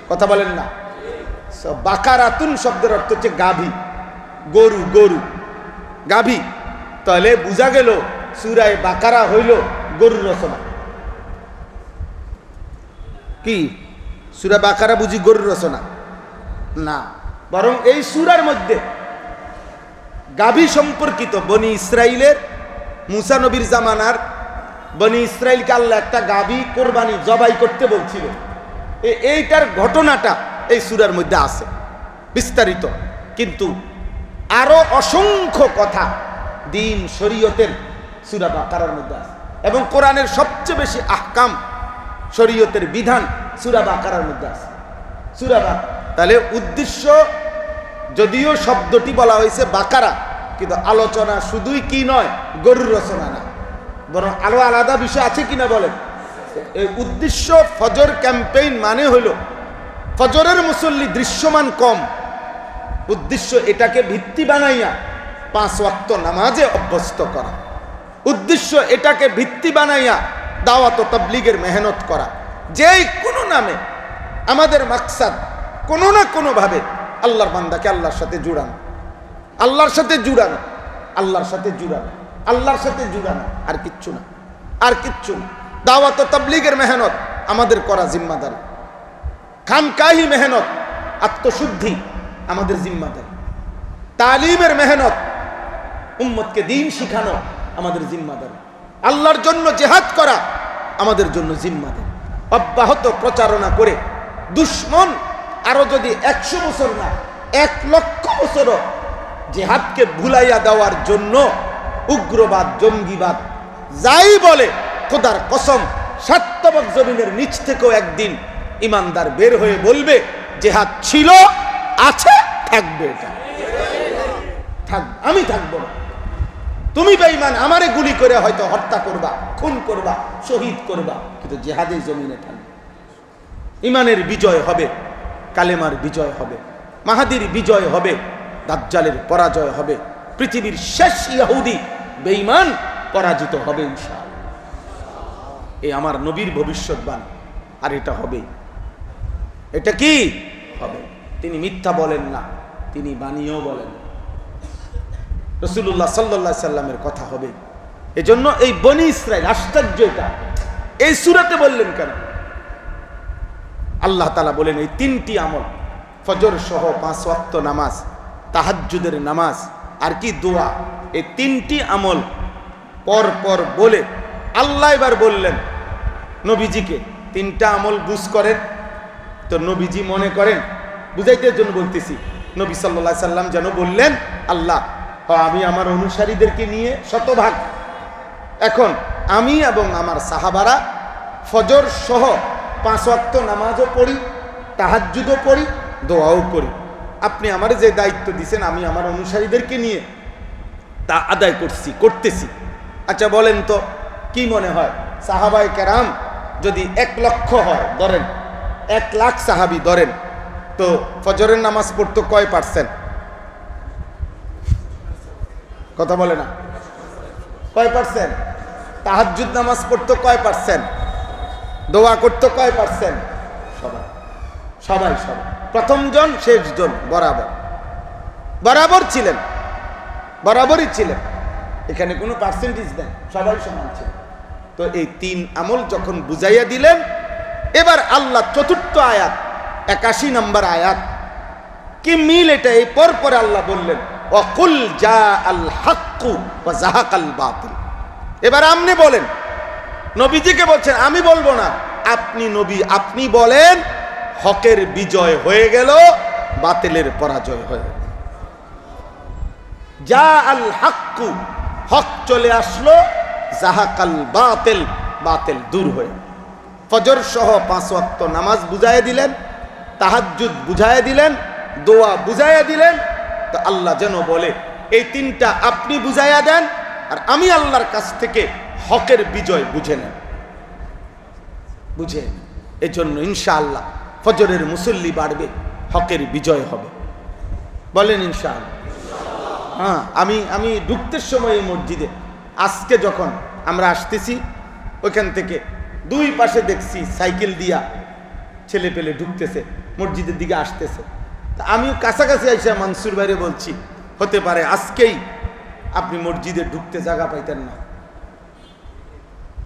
কথা বলেন না। বাকারাতুন শব্দের অর্থ হচ্ছে গাভী, গরু, গরু, গাভী। তাহলে বোঝা গেল সূরায়ে বাকারা হইল গরুর রচনা। কি সূরা বাকারা বুঝি গরুর রচনা? না, বরং এই সূরার মধ্যে গাভী সম্পর্কিত বনি ইসরাইলের, মুসা নবীর জামানার বনি ইসরাইলকে আল্লাহ একটা গাভী কোরবানি জবাই করতে বলছিল। এইটার ঘটনাটা এই সূরার মধ্যে আছে বিস্তারিত। কিন্তু আরো অসংখ্য কথা দিন শরীয়তের সূরা বাকারার মধ্যে আছে, এবং কোরআনের সবচেয়ে বেশি আহকাম শরীয়তের বিধান সূরা বাকারার মধ্যে আছে। সূরা বাকারা, তাহলে উদ্দেশ্য, যদিও শব্দটি বলা হয়েছে বাকারা, কিন্তু আলোচনা শুধুই কি নয়, গরুর রচনা না, বরং আরো আলাদা বিষয় আছে কিনা বলেন। এই উদ্দেশ্য ফজর ক্যাম্পেইন মানে হইল ফজরের মুসল্লি দৃশ্যমান কম, উদ্দেশ্য এটাকে ভিত্তি বানাইয়া 5 ওয়াক্ত নামাজে অভ্যস্ত করা। উদ্দেশ্য এটাকে ভিত্তি বানাইয়া দাওয়াত ও তাবলীগের মেহনত করা। যেই কোনো নামে আমাদের মাকসাদ কোনো না কোনোভাবে আল্লাহর বান্দাকে আল্লাহর সাথে জুড়ানো, আল্লাহর সাথে জুড়ানো, আল্লাহর সাথে জুড়ানো, আল্লাহর সাথে জুড়ানো, আর কিচ্ছু না, আর কিচ্ছু না। দাওয়াত ও তাবলীগের মেহনত আমাদের করা জিম্মাদারি, খানকাহি মেহনত, আত্মশুদ্ধি আমাদের জিম্মাদারি, তালিমের মেহনত, উম্মতকে দ্বীন শিখানো আমাদের জিম্মাদারি, আল্লাহর জন্য জিহাদ করা আমাদের জন্য জিম্মাদারি। অব্যাহত প্রচারণা করে দুশ্মন আরো যদি 100 বছর না 1 লক্ষ বছরও জিহাদকে ভুলাইয়া দেওয়ার জন্য উগ্রবাদ, জঙ্গিবাদ যাই বলে, খোদার কসম সাতবক জমিনের নিচ থেকেও একদিন ইমানদার বের হয়ে বলবে জিহাদ ছিল, আছে, থাকবে। এটা আমি থাকবো না। তুমি বেঈমান, আমারে গুলি করে হয়তো হত্যা করবা, খুন করবা, শহীদ করবা, কিন্তু জিহাদের জমিনে থাকবে। ইমানের বিজয় হবে, কালেমার বিজয় হবে, মাহাদির বিজয় হবে, দাজ্জালের পরাজয় হবে, পৃথিবীর শেষ ইহুদি বেঈমান পরাজিত হবে ইনশাআল্লাহ। এই আমার নবীর ভবিষ্যৎবাণী, আর এটা হবেই। এটা কি হবে? তিনি মিথ্যা বলেন না, তিনি বানিয়েও বলেন না। রাসূলুল্লাহ সাল্লাল্লাহু আলাইহি সাল্লামের কথা হবে। এজন্য এই বনি ইসরাইল আশ্চর্য, এটা এই সূরাতে বললেন কেন? আল্লাহ তাআলা বলেন এই তিনটি আমল, ফজর সহ 5 ওয়াক্ত নামাজ, তাহাজ্জুদের নামাজ, আর কি দোয়া, এই তিনটি আমল পর পর বলে আল্লাহ এবার বললেন নবীজিকে তিনটা আমল বুঝ করেন। তো নবীজি মনে করেন, বুঝাইতে জন্য বলতেছি, নবী সাল্লাল্লাহু আলাইহি সাল্লাম যেন বললেন আল্লাহ আমি আমার অনুসারীদেরকে নিয়ে শতভাগ, এখন আমি এবং আমার সাহাবারা ফজর সহ 5 ওয়াক্ত নামাজও পড়ি, তাহাজ্জুদও পড়ি, দোয়াও করি। আপনি আমার যে দায়িত্ব দিয়েছেন আমি আমার অনুসারীদেরকে নিয়ে তা আদায় করতেছি। আচ্ছা বলেন তো কি মনে হয়, সাহাবায়ে কেরাম যদি 1 লক্ষ হয়, ধরেন 1 লাখ সাহাবী ধরেন, তো ফজরের নামাজ পড়তো কয় %? কথা বলে না, কয় %? তাহাজ্জুদ নামাজ পড়তো কয় %? দোয়া করতো কয় %? সবাই সবাই সবাই, প্রথম জন শেষ জন বরাবর ছিলেন, বরাবরই ছিলেন, এখানে কোনো পার্সেন্টেজ নেই, সবাই সমান ছিল। তো এই 3 আমল যখন বুঝাইয়া দিলেন, এবার আল্লাহ চতুর্থ আয়াত 81 নম্বর আয়াত, কি মিল এটা, এই পর আল্লাহ বললেন ওয়াকুল জাআল হাক্কু ওয়া যাহাকাল বাতিল। এবার আপনি বলেন, নবীজিকে বলছেন, আমি বলবো না, আপনি নবী, আপনি বলেন হকের বিজয় হয়ে গেল, বাতিলের পরাজয় হয়ে গেল। জাআল হাক্কু, হক চলে আসলো, যাহাকাল বাতিল, বাতিল দূর হয়ে। ফজর সহ 5 ওয়াক্ত নামাজ বুঝাইয়া দিলেন, তাহাজ্জুদ বুঝাইয়া দিলেন, দোয়া বুঝাইয়া দিলেন। তো আল্লাহ যেন বলে এই 3টা আপনি বুঝাইয়া দেন, আর আমি আল্লাহর কাছ থেকে হকের বিজয় বুঝে নেন, বুঝে। এজন্য ইনশাআল্লাহ ফজরের মুসল্লি বাড়বে, হকের বিজয় হবে, বলেন ইনশাআল্লাহ। হ্যাঁ, আমি ঢুকতে সময় এই মসজিদে আজকে যখন আমরা আসতেছি, ওইখান থেকে 2 পাশে দেখছি সাইকেল দিয়া ছেলে পেলে ঢুকতেছে, মসজিদের দিকে আসতেছে। তা আমিও কাছাকাছি আইসা মানসুর ভাইরে বলছি, হতে পারে আজকেই আপনি মসজিদে ঢুকতে জায়গা পাইতেন না।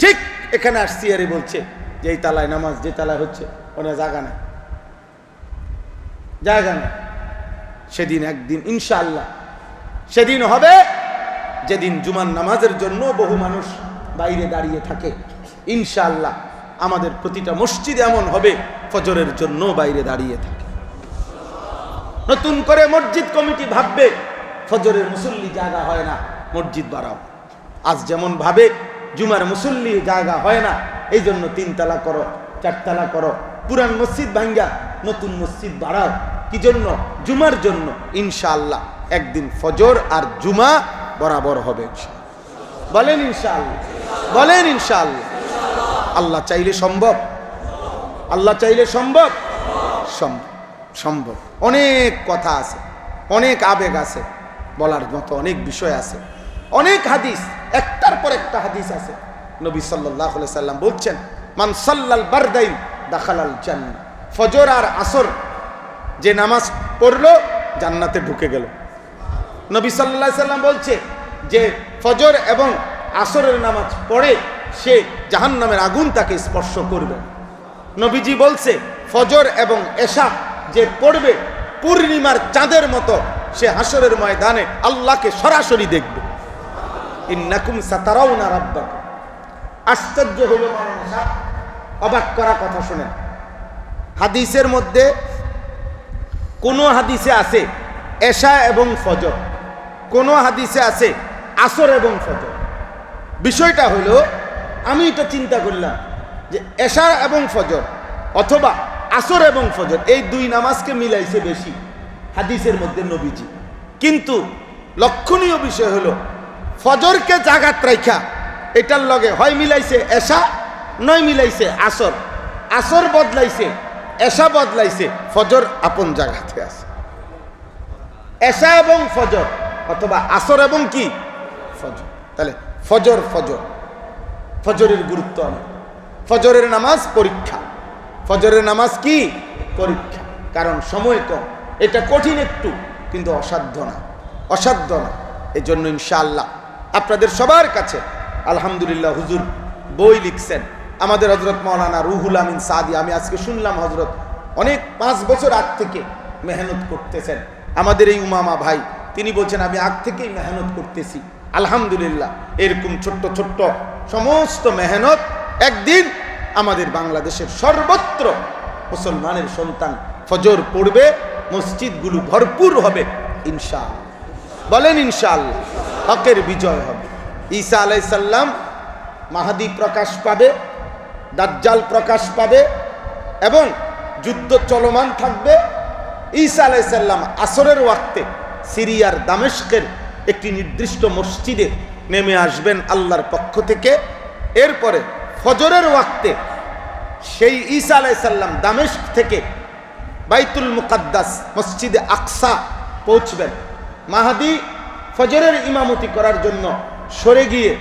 ঠিক এখানে আসছি, আরে বলছে যে এই তালায় নামাজ, যে তালায় হচ্ছে ওনে জায়গা নেই, জায়গা নেই। সেদিন একদিন ইনশাআল্লাহ সেদিন হবে যেদিন জুমার নামাজের জন্য বহু মানুষ বাইরে দাঁড়িয়ে থাকে। ইনশাআল্লাহ আমাদের প্রতিটা মসজিদ এমন হবে ফজরের জন্য বাইরে দাঁড়িয়ে থাকে। নতুন করে মসজিদ কমিটি ভাববে ফজরের মুসল্লি জায়গা হয় না, মসজিদ বাড়াও। আজ যেমন ভাবে জুমার মুসল্লি জায়গা হয় না, এই জন্য 3 তালা করো, 4 তালা করো, পুরান মসজিদ ভাঙ্গা নতুন মসজিদ বাড়াও। কি জন্য? জুমার জন্য। ইনশাআল্লাহ একদিন ফজর আর জুমা বরাবর হবে, বলেন ইনশাআল্লাহ, বলেন ইনশাআল্লাহ। আল্লাহ চাইলে সম্ভব, আল্লাহ চাইলে সম্ভব, সম্ভব। অনেক কথা আছে, অনেক আবেগ আছে, বলার মতো অনেক বিষয় আছে, অনেক হাদিস, একটার পর একটা হাদিস আছে। নবী সাল্লাল্লাহু আলাইহি সাল্লাম বলছেন, মান সাল্লাল বারদাইন দাখালাল জান্নাহ। ফজর আর আসর যে নামাজ পড়লো জান্নাতে ঢুকে গেল। নবী সাল্লাল্লাহু আলাইহি সাল্লাম বলছে যে ফজর এবং আসরের নামাজ পড়ে সে জাহান্নামের আগুন তাকে স্পর্শ করবে। নবীজি বলছে ফজর এবং এশা যে পড়বে পূর্ণিমার চাঁদের মতো সে হাসরের ময়দানে আল্লাহকে সরাসরি দেখবে। ইন্নাকুম সাতারাউনা রাব্বাকুম। আশ্চর্য হলো মাওলানা, অবাক করা কথা শুনেন। হাদিসের মধ্যে কোন হাদিসে আছে এশা এবং ফজর, কোন হাদিসে আছে আসর এবং ফজর। বিষয়টা হলো, আমি এটা চিন্তা করলাম যে এশা এবং ফজর অথবা আসর এবং ফজর এই 2 নামাজকে মিলাইছে বেশি হাদিসের মধ্যে নবীজি। কিন্তু লক্ষণীয় বিষয় হলো ফজরকে জাগাত রাইখা এটার লগে হয় মিলাইছে এশা, নয় মিলাইছে আসর, আসর বদলাইছে, এশা বদলাইছে, ফজর আপন জায়গাতে আছে। এশা এবং ফজর অথবা আসর এবং কি ফজর, তাহলে ফজর ফজর ফজরের গুরুত্ব অনেক। ফজরের নামাজ পরীক্ষা, ফজরের নামাজ কি পরীক্ষা, কারণ সময় কম। এটা কঠিন একটু, কিন্তু অসাধ্য না, অসাধ্য না। এই জন্য ইনশাআল্লাহ আপনাদের সবার কাছে আলহামদুলিল্লাহ হুজুর বই লিখছেন আমাদের হযরত মাওলানা রুহুল আমিন সাদি। আমি আজকে শুনলাম হযরত অনেক 5 বছর আগ থেকে মেহনত করতেছেন। আমাদের এই উমামা ভাই তিনি বলছেন আমি আগ থেকেই মেহনত করতেছি। আলহামদুলিল্লাহ এরকম ছোট্ট ছোট্ট সমস্ত মেহনত একদিন আমাদের বাংলাদেশের সর্বত্র মুসলমানের সন্তান ফজর পড়বে, মসজিদগুলো ভরপুর হবে ইনশাআল্লাহ। বলেন ইনশাআল্লাহ, হকের বিজয় হবে। ঈসা আলাইহিস সালাম মাহদী প্রকাশ পাবে, দাজ্জাল প্রকাশ পাবে এবং যুদ্ধ চলমান থাকবে। ঈসা আলাইহিস সালাম আসরের ওয়াক্তে সিরিয়ার দামেস্কের একটি নির্দিষ্ট মসজিদে নেমে আসবেন আল্লাহর পক্ষ থেকে। এরপরে ফজরের ওয়াক্তে সেই ঈসা আলাইহিস সালাম দামেস্ক থেকে বাইতুল মুকাদ্দাস মসজিদে আকসা পৌঁছবেন। মাহদী ফজরের ইমামতি করার জন্য সরে গিয়ে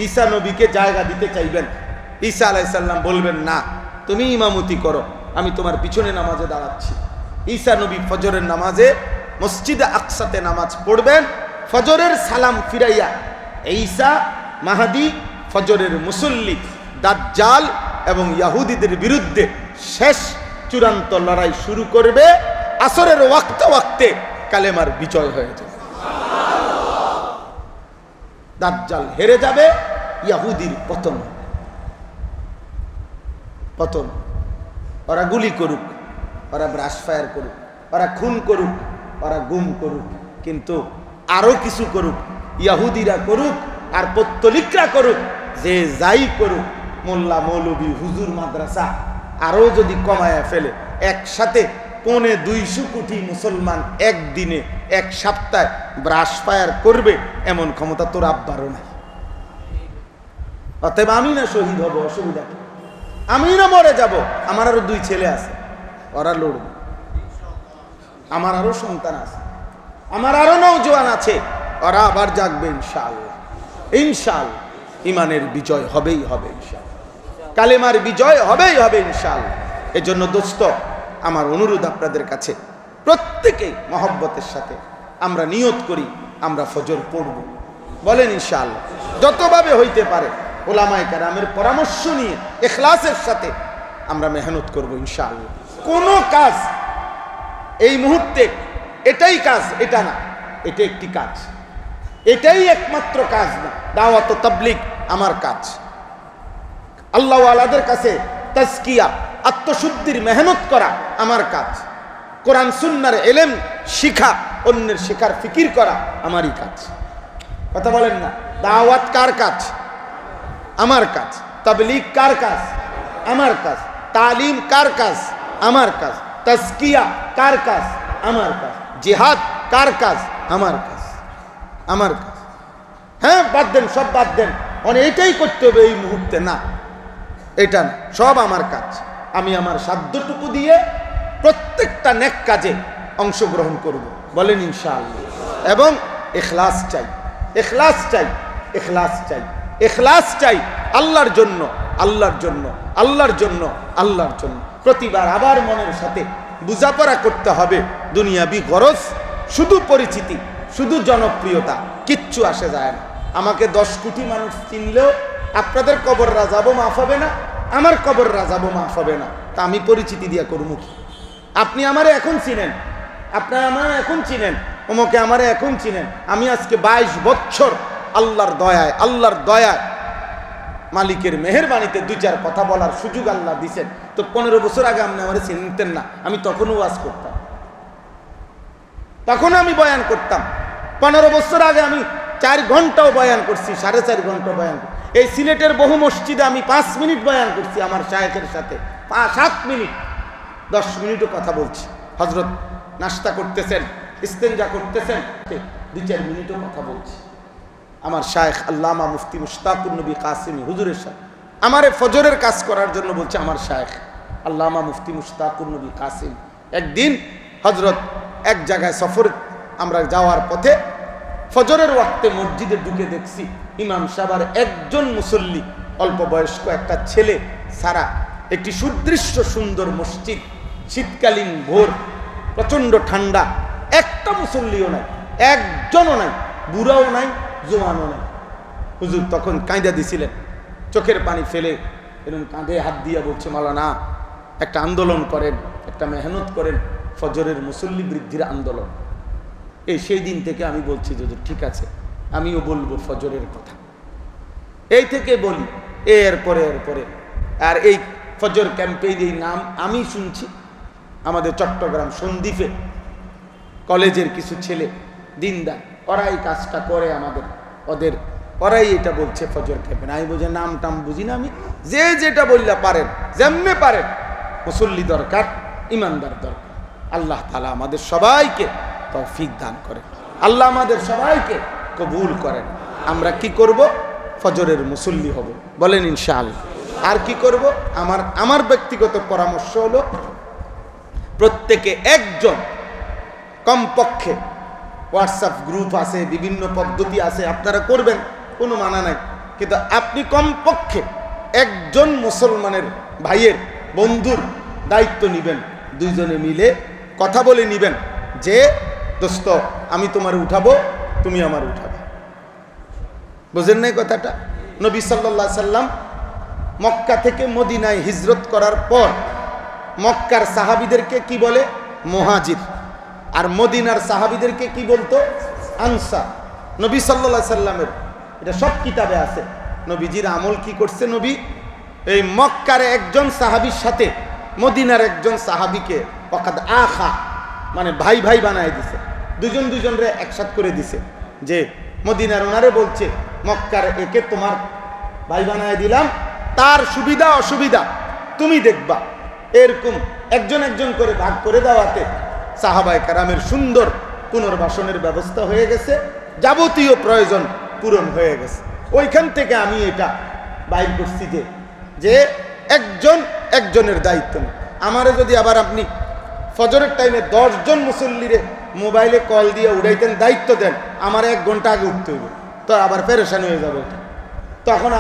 ঈসা নবীকে জায়গা দিতে চাইবেন। ঈসা আলাইহিস সালাম বলবেন না, তুমি ইমামতি করো, আমি তোমার পিছনে নামাজে দাঁড়াচ্ছি। ঈসা নবী ফজরের নামাজে মসজিদে আকসাতে নামাজ পড়বেন। ফজরের সালাম ফিরাইয়া ঈসা মাহদী ফজরের মুসল্লি দাজ্জাল এবং ইহুদিদের বিরুদ্ধে শেষ চূড়ান্ত লড়াই শুরু করবে। আসরের ওয়াক্তে ওয়াক্তে কালেমার বিজয় হয়ে যাবে, দাজ্জাল হেরে যাবে, ইহুদির পতন পতন। ওরা গুলি করুক, ওরা ব্রাশ ফায়ার করুক, ওরা খুন করুক, ওরা গুম করুক, কিন্তু আরো কিছু করুক, ইহুদিরা করুক আর পত্তলিকরা করুক, যে যাই করুক, মোল্লা মৌলবী হুজুর মাদ্রাসা আরো যদি কমায়া ফেলে, একসাথে 250 কোটি মুসলমান একদিনে এক সপ্তাহে ব্রাশ ফায়ার করবে, এমন ক্ষমতা তোর আব্বারও নাই। অতএব আমি না শহীদ হব, অসুবিধা কি? আমি না মরে যাব, আমার আরো 2 ছেলে আছে, ওরা লড়বে। আমার আরো সন্তান আছে, আমার আরো নওজোয়ান আছে, ওরা আবার জাগবে ইনশাআল্লাহ। ইনশাআল্লাহ ইমানের বিজয় হবেই হবে, ইনশাআল্লাহ কালেমার বিজয় হবেই হবে ইনশাআল্লাহ। এজন্য দোস্ত আমার অনুরোধ আপনাদের কাছে, প্রত্যেকেই মহব্বতের সাথে আমরা নিয়ত করি আমরা ফজর পড়ব। বলেন ইনশাআল্লাহ, যতভাবে হইতে পারে ওলামায়ে কেরামের পরামর্শ নিয়ে ইখলাসের সাথে আমরা মেহনত করব ইনশাআল্লাহ। কোনো কাজ এই মুহূর্তে এটাই কাজ, এটা না, এটা একটি কাজ, এটাই একমাত্র কাজ না। দাওয়াত ও তাবলীগ আমার কাজ, আল্লাহ ওয়ালাদের কাছে তাজকিয়া আত্মশুদ্ধির মেহনত করা আমার কাজ, কোরআন সুন্নাহর ইলম শিখা, অন্যের শিখার ফিকির করা আমারই কাজ। কথা বলেন না? দাওয়াত কার কাজ? আমার কাজ। তাবলীগ কার কাজ? আমার কাজ। তালিম কার কাজ? আমার কাজ। তাজকিয়া কার কাজ? আমার কাজ। জিহাদ কার কাজ? আমার কাজ, আমার কাজ। হ্যাঁ বাদ দেন, সব বাদ দেন, এটাই করতে হবে এই মুহূর্তে, না এটা না, সব আমার কাজ। আমি আমার সাধ্যটুকু দিয়ে প্রত্যেকটা নেক কাজে অংশগ্রহণ করব। বলেন ইনশাআল্লাহ। এবং ইখলাস চাই, ইখলাস চাই, ইখলাস চাই, ইখলাস চাই আল্লাহর জন্য, আল্লাহর জন্য, আল্লাহর জন্য, আল্লাহর জন্য। প্রতিবার আবার মনের সাথে বুঝাপড়া করতে হবে। দুনিয়াবি গরজ, শুধু পরিচিতি, শুধু জনপ্রিয়তা, কিচ্ছু আসে যায় না। আমাকে 10 কোটি মানুষ চিনলেও আপনাদের কবর রাজাবো মাফ হবে না, আমার কবর রাজাবো মাফ হবে না। তা আমি পরিচিতি দিয়া করবো কি? আপনি আমারে এখন চিনেন, আপনারা আমারে এখন চিনেন, অমুকে আমারে এখন চিনেন। আমি আজকে 22 বছর আল্লাহর দয়ায়, আল্লাহর দয়ায় মালিকের মেহেরবানিতে 2-4 কথা বলার সুযোগ আল্লাহ দিছেন। তো 15 বছর আগে আপনি আমারে চিনতেন না, আমি তখনও ওয়াজ করতাম, তখন আমি বয়ান করতাম। 15 বছর আগে আমি 4 ঘন্টাও বয়ান করছি, 4.5 ঘন্টা বয়ান। এই সিলেটের বহু মসজিদে আমি 5 মিনিট বয়ান করছি আমার শায়েখের সাথে, 7 মিনিট, 10 মিনিটও কথা বলছি। হযরত নাস্তা করতেছেন, ইস্তেঞ্জা করতেছেন, 2-4 মিনিটও কথা বলছি। আমার শায়েখ আল্লামা মুফতি মুশতাকুর নবী কাসেমি হুজুরের সাথে আমারে ফজরের কাজ করার জন্য বলছে আমার শায়েখ আল্লামা মুফতি মুশতাকুর নবী কাসেম। একদিন হযরত এক জায়গায় সফরে আমরা যাওয়ার পথে ফজরের ওয়াক্তে মসজিদে ঢুকে দেখছি ইমাম সাহেবের একজন মুসল্লি, অল্প বয়স্ক একটা ছেলে সারা, একটি সুদৃশ্য সুন্দর মসজিদ, শীতকালীন ভোর, প্রচণ্ড ঠান্ডা, একটা মুসল্লিও নাই, একজনও নাই, বুড়াও নাই, জোয়ানও নাই। হুজুর তখন কাঁদা দিছিলেন, চোখের পানি ফেলে এরকম কাঁধে হাত দিয়া বলছে, মাওলানা একটা আন্দোলন করেন, একটা মেহনত করেন, ফজরের মুসল্লি বৃদ্ধির আন্দোলন। এই সেই দিন থেকে আমি বলছি যে ঠিক আছে, আমিও বলবো ফজরের কথা, এই থেকে বলি। এরপরে আর এই ফজর ক্যাম্পেইন এই নাম আমি শুনছি আমাদের চট্টগ্রাম সন্দ্বীপে কলেজের কিছু ছেলে দিনদার, ওরাই কাজটা করে ওরাই এটা বলছে ফজর ক্যাম্পেইন। আমি বুঝে নাম টাম বুঝি না, আমি যে যেটা বললা পারেন, যেমনে পারেন, মুসল্লি দরকার, ইমানদার দরকার। আল্লাহ তাআলা আমাদের সবাইকে তৌফিক দান করেন, আল্লাহ আমাদের সবাইকে কবুল করেন। আমরা কি করব? ফজরের মুসল্লি হব, বলেন ইনশাআল্লাহ। আর কি করব? আমার ব্যক্তিগত পরামর্শ হলো প্রত্যেকে একজন কমপক্ষে, হোয়াটসঅ্যাপ গ্রুপ আছে, বিভিন্ন পদ্ধতি আছে, আপনারা করবেন, কোনো মানা নাই, কিন্তু আপনি কমপক্ষে একজন মুসলমানের ভাইয়ের বন্ধুর দায়িত্ব নেবেন, দুইজনে মিলে কথা বলে নেবেন যে দোস্ত আমি তোমার উঠাবো, তুমি আমার উঠাবে। বুঝেন নাই কথাটা? নবী সাল্লাল্লাহু আলাইহি সাল্লাম মক্কা থেকে মদিনায় হিজরত করার পর মক্কার সাহাবীদেরকে কি বলে? মুহাজির। আর মদিনার সাহাবীদেরকে কি বলতো? আনসার। নবী সাল্লাল্লাহু আলাইহি সাল্লামের এটা সব কিতাবে আছে। নবীজির আমল কি করছে? নবী এই মক্কার একজন সাহাবীর সাথে মদিনার একজন সাহাবীকে ওয়াকাদ আখা, মানে ভাই ভাই বানায় দিছে, দুজনরে একসাথ করে দিছে। যে মদিনার ওনারে বলছে মক্কার একে তোমার ভাই বানায় দিলাম, তার সুবিধা অসুবিধা তুমি দেখবা। এরকম একজন করে ভাগ করে দেওয়াতে সাহাবায়ে কেরামের সুন্দর পুনর্বাসনের ব্যবস্থা হয়ে গেছে, যাবতীয় প্রয়োজন পূরণ হয়ে গেছে। ওইখান থেকে আমি এটা বাইর করছি যে একজনের দায়িত্ব নেই। আমারে যদি আবার আপনি ফজরের টাইমে 10 জন মুসল্লিরে মোবাইলে কল দিয়ে উড়াইতেন, দায়িত্ব দেন, আমার 1 ঘন্টা আগে উঠতে হইব, তো আবার পেরেশান হয়ে যাবে। তখন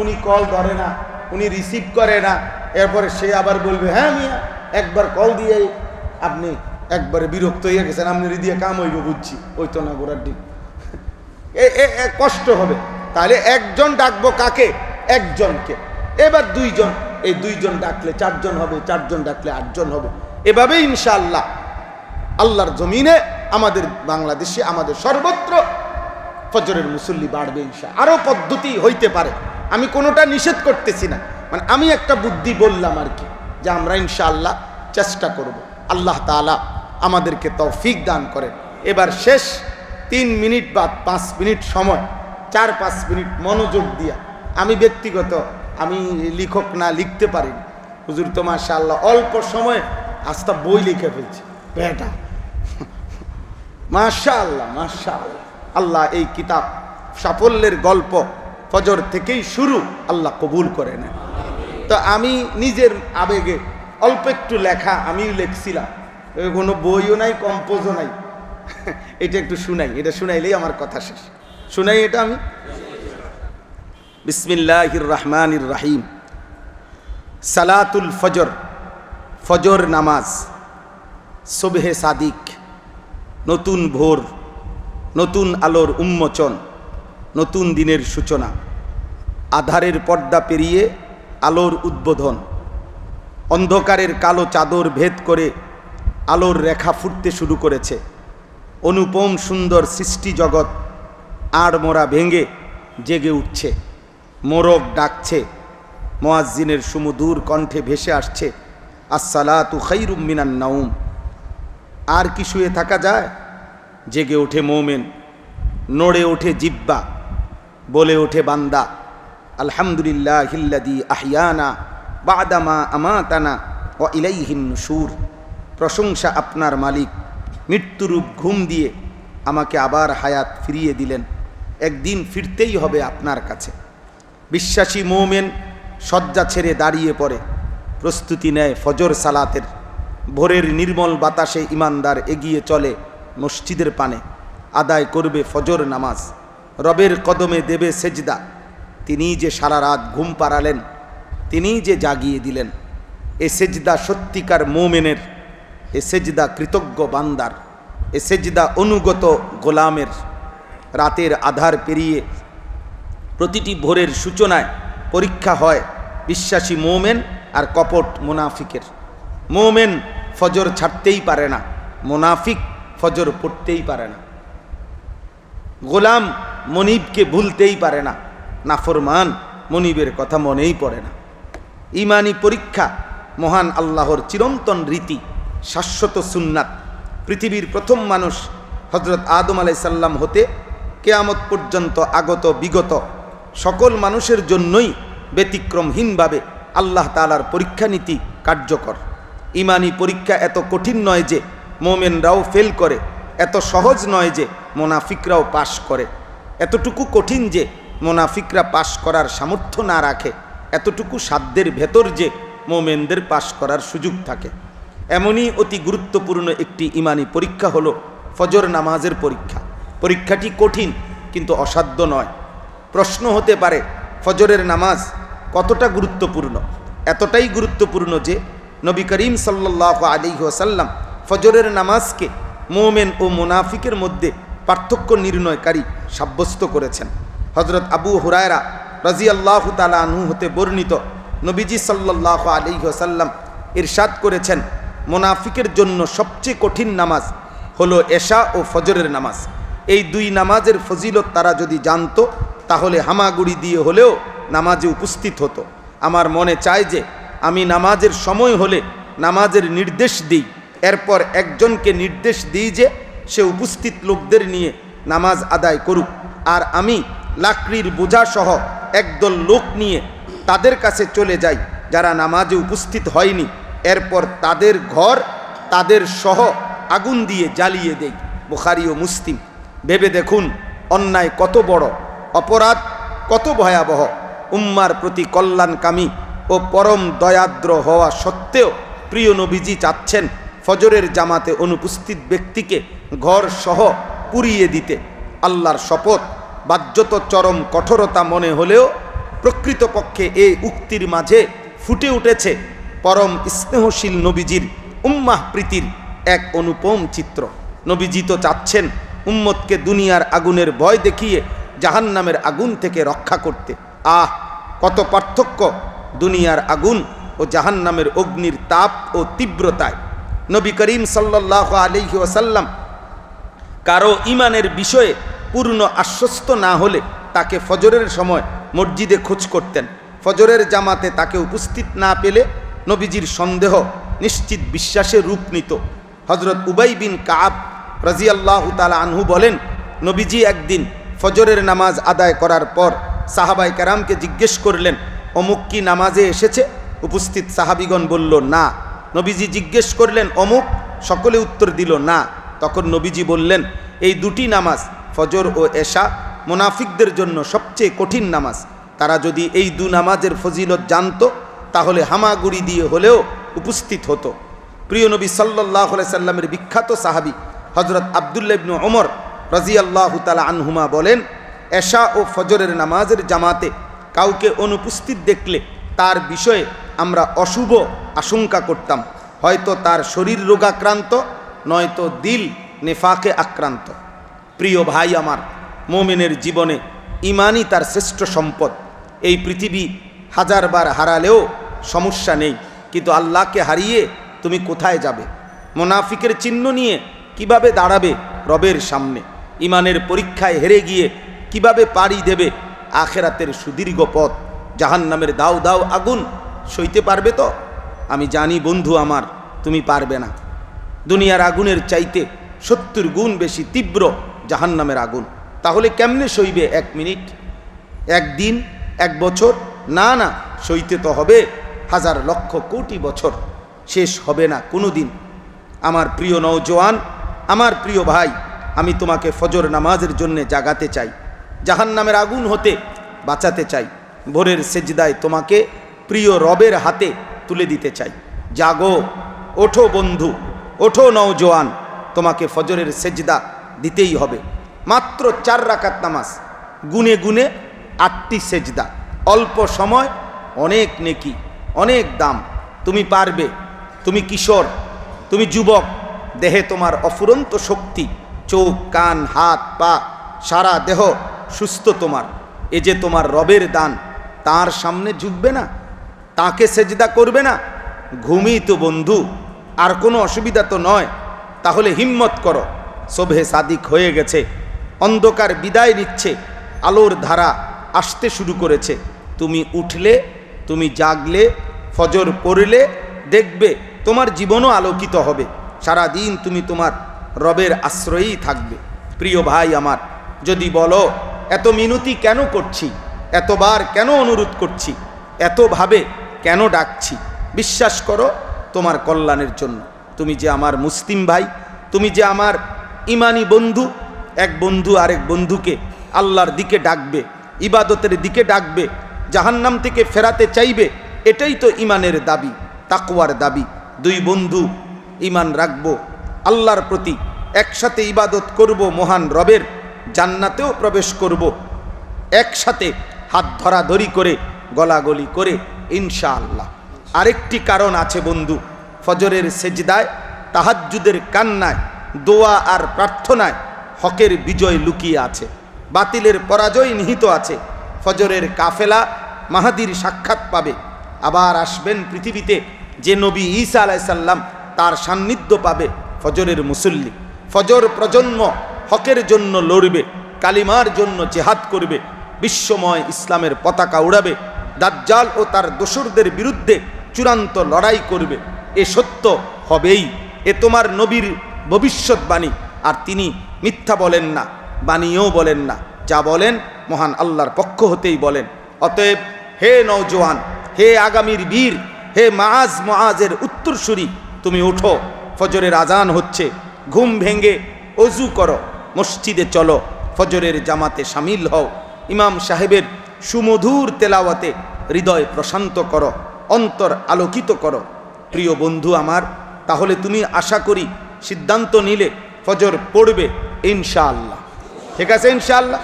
উনি কল ধরে না, উনি রিসিভ করে না, এরপরে সে আবার বলবে হ্যাঁ মিয়া একবার কল দিয়ে আপনি একবারে বিরক্ত হয়ে গেছেন, আপনার দিয়ে কাম হইব, বুঝছি, ওই তো না গোড়ার দিক কষ্ট হবে। তাহলে একজন ডাকবো কাকে? একজনকে। এবার 2 জন, এই 2 জন ডাকলে 4 জন হবে, 4 জন ডাকলে 8 জন হবে। এভাবে ইনশাআল্লাহ আল্লাহর জমিনে আমাদের বাংলাদেশে আমাদের সর্বত্র ফজরের মুসল্লি বাড়বে ইনশাআল্লাহ। আরও পদ্ধতি হইতে পারে, আমি কোনোটা নিষেধ করতেছি না, মানে আমি একটা বুদ্ধি বললাম আর কি, যে আমরা ইনশাআল্লাহ চেষ্টা করব। আল্লাহ তাআলা আমাদেরকে তৌফিক দান করেন। এবার শেষ 3 মিনিট বা 5 মিনিট সময়, 4-5 মিনিট মনোযোগ দিয়া, আমি ব্যক্তিগত আমি লিখক না, লিখতে পারিনি। হুজুর তো মাশাআল্লাহ অল্প সময়ে আস্তা বই লিখে ফেলছে, বেটা মাশাআল্লাহ মাশাআল্লাহ। আল্লাহ এই কিতাব সাফল্যের গল্প ফজর থেকেই শুরু, আল্লাহ কবুল করে নেন। তো আমি নিজের আবেগে অল্প একটু লেখা আমিও লিখছিলাম, কোনো বইও নাই, কম্পোজও নাই। এটা একটু শুনাই, এটা শুনাইলেই আমার কথা শেষ। শুনাই এটা আমি। বিসমিল্লাহির রহমানির রহিম। সালাতুল ফজর, ফজর নামাজ, সুবহে সাদিক, নতুন ভোর, নতুন আলোর উন্মোচন, নতুন দিনের সূচনা, আধারের পর্দা পেরিয়ে আলোর উদ্বোধন, অন্ধকারের কালো চাদর ভেদ করে আলোর রেখা ফুটতে শুরু করেছে। অনুপম সুন্দর সৃষ্টি জগৎ আড়মোড়া ভেঙে জেগে উঠছে, মোরগ ডাকছে, মুয়াজ্জিনের সুমধুর কণ্ঠে ভেসে আসছে আসসালাতু খায়রুম মিনান নাউম। আর কি শুয়ে থাকা যায়? জেগে ওঠে মোমেন, নড়ে ওঠে জিব্বা, বলে ওঠে বান্দা আলহামদুলিল্লাহিল্লাযী আহইয়ানা বা'দামা আমাতানা ওয়া ইলাইহিন নুশুর। প্রশংসা আপনার মালিক, মৃত্যুরূপ ঘুম দিয়ে আমাকে আবার হায়াত ফিরিয়ে দিলেন। একদিন ফিরতেই হবে আপনার কাছে। বিশ্বাসী মোমেন শয্যা ছেড়ে দাঁড়িয়ে পড়ে, প্রস্তুতি নেয় ফজর সালাতের। ভোরের নির্মল বাতাসে ইমানদার এগিয়ে চলে মসজিদের পানে, আদায় করবে ফজর নামাজ, রবের কদমে দেবে সেজদা। তিনিই যে সারা রাত ঘুম পাড়ালেন, তিনিই যে জাগিয়ে দিলেন। এ সেজদা সত্যিকার মোমেনের, এ সেজদা কৃতজ্ঞ বান্দার, এ সেজদা অনুগত গোলামের। রাতের আধার পেরিয়ে প্রতিটি ভোরের সূচনায় পরীক্ষা হয় বিশ্বাসী মোমেন আর কপট মুনাফিকের। মোমেন ফজর ছাড়তেই পারে না, মুনাফিক ফজর পড়তেই পারে না। গোলাম মনিবকে ভুলতেই পারে না, নাফরমান মনিবের কথা মনেই পড়ে না। ইমানি পরীক্ষা মহান আল্লাহর চিরন্তন রীতি, শাশ্বত সুন্নাত। পৃথিবীর প্রথম মানুষ হজরত আদম আলাইহিস সালাম হতে কিয়ামত পর্যন্ত আগত বিগত সকল মানুষের জন্যই ব্যতিক্রমহীনভাবে আল্লাহ তাআলার পরীক্ষা নীতি কার্যকর। ইমানি পরীক্ষা এত কঠিন নয় যে মোমেনরাও ফেল করে, এত সহজ নয় যে মোনাফিকরাও পাশ করে। এতটুকু কঠিন যে মোনাফিকরা পাশ করার সামর্থ্য না রাখে, এতটুকু সাধ্যের ভেতর যে মোমেনদের পাশ করার সুযোগ থাকে। এমনই অতি গুরুত্বপূর্ণ একটি ইমানি পরীক্ষা হলো ফজর নামাজের পরীক্ষা। পরীক্ষাটি কঠিন কিন্তু অসাধ্য নয়। প্রশ্ন হতে পারে ফজরের নামাজ কতটা গুরুত্বপূর্ণ? এতটাই গুরুত্বপূর্ণ যে নবী করিম সাল্লাল্লাহু আলাইহি ওয়াসাল্লাম ফজরের নামাজকে মোমেন ও মুনাফিকের মধ্যে পার্থক্য নির্ণয়কারী সাব্যস্ত করেছেন। হজরত আবু হুরায়রা রাদিয়াল্লাহু তাআলা আনহু হতে বর্ণিত, নবীজি সাল্লাল্লাহু আলাইহি ওয়াসাল্লাম ইরশাদ করেছেন, মুনাফিকের জন্য সবচেয়ে কঠিন নামাজ হলো এশা ও ফজরের নামাজ। এই দুই নামাজের ফজিলত তারা যদি জানতো তাহলে হামাগুড়ি দিয়ে হলেও নামাজে উপস্থিত হতো। আমার মনে চায় যে আমি নামাজের সময় হলে নামাজের নির্দেশ দিই, এরপর একজনকে নির্দেশ দিই যে সে উপস্থিত লোকদের নিয়ে নামাজ আদায় করুক, আর আমি লাকড়ির বোঝাসহ একদল লোক নিয়ে তাদের কাছে চলে যাই যারা নামাজে উপস্থিত হয়নি, এরপর তাদের ঘর তাদের সহ আগুন দিয়ে জ্বালিয়ে দেই। বুখারী ও মুসলিম। ভেবে দেখুন অন্যায় কত বড়, অপরাধ কত ভয়াবহ। উম্মার প্রতি কল্যাণকামী ও পরম দয়াদ্র হওয়া সত্ত্বেও প্রিয় নবীজি চাচ্ছেন ফজরের জামাতে অনুপস্থিত ব্যক্তিকে ঘর সহ পুড়িয়ে দিতে। আল্লাহর শপথ, বাহ্যত চরম কঠোরতা মনে হলেও প্রকৃতপক্ষে এই উক্তির মাঝে ফুটে উঠেছে পরম স্নেহশীল নবীজির উম্মাহ প্রীতির এক অনুপম চিত্র। নবীজি তো চাচ্ছেন উম্মতকে দুনিয়ার আগুনের ভয় দেখিয়ে জাহান্নামের আগুন থেকে রক্ষা করতে। আহ, কত পার্থক্য দুনিয়ার আগুন ও জাহান্নামের অগ্নির তাপ ও তীব্রতায়। নবী করিম সাল্লাল্লাহু আলাইহি ওয়াসাল্লাম কারো ইমানের বিষয়ে পূর্ণ আশ্বস্ত না হলে তাকে ফজরের সময় মসজিদে খোঁজ করতেন। ফজরের জামাতে তাকে উপস্থিত না পেলে নবীজির সন্দেহ নিশ্চিত বিশ্বাসে রূপ নিত। হজরত উবাই বিন কাব রাদিয়াল্লাহু তাআলা আনহু বলেন, নবীজি একদিন ফজরের নামাজ আদায় করার পর সাহাবায়ে কেরামকে জিজ্ঞেস করলেন, অমুক কি নামাজে এসেছে? উপস্থিত সাহাবিগণ বলল না। নবীজি জিজ্ঞেস করলেন, অমুক? সকলে উত্তর দিল না। তখন নবীজি বললেন, এই দুটি নামাজ ফজর ও এশা মুনাফিকদের জন্য সবচেয়ে কঠিন নামাজ। তারা যদি এই দু নামাজের ফজিলত জানতো তাহলে হামাগুড়ি দিয়ে হলেও উপস্থিত হতো। প্রিয় নবী সাল্লাল্লাহু আলাইহি সাল্লামের বিখ্যাত সাহাবী হযরত আব্দুল্লাহ ইবনে ওমর রাদিয়াল্লাহু তাআলা আনহুমা বলেন, এশা ও ফজরের নামাজের জামাতে কাউকে অনুপস্থিত দেখলে তার বিষয়ে আমরা অশুভ আশঙ্কা করতাম। হয়তো তার শরীর রোগাক্রান্ত, নয়তো দিল নেফাকে আক্রান্ত। প্রিয় ভাই আমার, মোমেনের জীবনে ইমানই তার শ্রেষ্ঠ সম্পদ। এই পৃথিবী হাজারবার হারালেও সমস্যা নেই, কিন্তু আল্লাহকে হারিয়ে তুমি কোথায় যাবে? মুনাফিকের চিহ্ন নিয়ে কিভাবে দাঁড়াবে রবের সামনে? ইমানের পরীক্ষায় হেরে গিয়ে কিভাবে পাড়ি দেবে আখেরাতের সুদীর্ঘ পথ? জাহান্নামের দাউ দাউ আগুন সইতে পারবে তো? আমি জানি বন্ধু আমার, তুমি পারবে না। দুনিয়ার আগুনের চাইতে 70 গুণ বেশি তীব্র জাহান্নামের আগুন। তাহলে কেমনে সইবে? 1 মিনিট, 1 দিন, 1 বছর? না না, সইতে তো হবে হাজার লক্ষ কোটি বছর। শেষ হবে না কোনো দিন। আমার প্রিয় নওজোয়ান, আমার প্রিয় ভাই, আমি তোমাকে ফজর নামাজের জন্য জাগাতে চাই, জাহান্নামের আগুন হতে বাঁচাতে চাই, ভোরের সেজদায় তোমাকে প্রিয় রবের হাতে তুলে দিতে চাই। জাগো, ওঠো বন্ধু, ওঠো নওজোয়ান, তোমাকে ফজরের সেজদা দিতেই হবে। মাত্র 4 রাকাত নামাজ, গুনে গুনে 8টি সেজদা, অল্প সময়, অনেক নেকি, অনেক দাম। তুমি পারবে, তুমি কিশোর, তুমি যুবক, দেহে তোমার অফুরন্ত শক্তি, চোখ কান হাত পা সারা দেহ সুস্থ তোমার। এ যে তোমার রবের দান, তার সামনে ঝুঁকবে না, তাকে সেজদা করবে না? ঘুমই তো বন্ধু, আর কোনো অসুবিধা তো নয়। তাহলে হিম্মত করো, শোভে সাদিক হয়ে গেছে, অন্ধকার বিদায় নিচ্ছে, আলোর ধারা আসতে শুরু করেছে। তুমি উঠলে, তুমি জাগলে, ফজর পড়লে, দেখবে তোমার জীবনও আলোকিত হবে। সারা দিন তুমি তোমার রবের আশ্রয়েই থাকবে। প্রিয় ভাই আমার, যদি বলো এত মিনতি কেন করছি, এতবার কেন অনুরোধ করছি, এতভাবে কেন ডাকছি, বিশ্বাস করো তোমার কল্যাণের জন্য। তুমি যে আমার মুসলিম ভাই, তুমি যে আমার ইমানি বন্ধু, এক বন্ধু আরেক বন্ধুকে আল্লাহর দিকে ডাকবে, ইবাদতের দিকে ডাকবে, জাহান্নাম থেকে ফেরাতে চাইবে, এটাই তো ইমানের দাবি, তাকওয়ার দাবি। দুই বন্ধু ইমান রাখবো আল্লাহর প্রতি, একসাথে ইবাদত করব মহান রবের, জান্নাতেও প্রবেশ করব, একসাথে হাত ধরাধরি করে গলাগলি করে ইনশাআল্লাহ। আরেকটি কারণ আছে বন্ধু, ফজরের সেজদায়, তাহাজ্জুদের কান্নায়, দোয়া আর প্রার্থনায় হকের বিজয় লুকিয়ে আছে, বাতিলের পরাজয় নিহিত আছে। ফজরের কাফেলা মাহাদির সাক্ষাৎ পাবে, আবার আসবেন পৃথিবীতে যে নবী ঈসা আলাইহিস সালাম, তার সান্নিধ্য পাবে ফজরের মুসল্লি। ফজর প্রজন্ম হকের জন্য লড়বে, কালিমার জন্য জেহাদ করবে, বিশ্বময় ইসলামের পতাকা উড়াবে, দাজ্জাল ও তার দোসরদের বিরুদ্ধে চূড়ান্ত লড়াই করবে। এ সত্য হবেই, এ তোমার নবীর ভবিষ্যৎবাণী, আর তিনি মিথ্যা বলেন না, বাণীও বলেন না, যা বলেন মহান আল্লাহর পক্ষ হতেই বলেন। অতএব হে নওজোয়ান, হে আগামীর বীর, হে মুআজের উত্তরসূরি, তুমি ওঠো, ফজরের আজান হচ্ছে, ঘুম ভেঙে অজু করো, মসজিদে চলো, ফজরের জামাতে শামিল হও, ইমাম সাহেবের সুমধুর তেলাওয়াতে হৃদয় প্রশান্ত করো, অন্তর আলোকিত করো। প্রিয় বন্ধু আমার, তাহলে তুমি আশা করি সিদ্ধান্ত নিলে ফজর পড়বে ইনশাআল্লাহ। ঠিক আছে ইনশাআল্লাহ?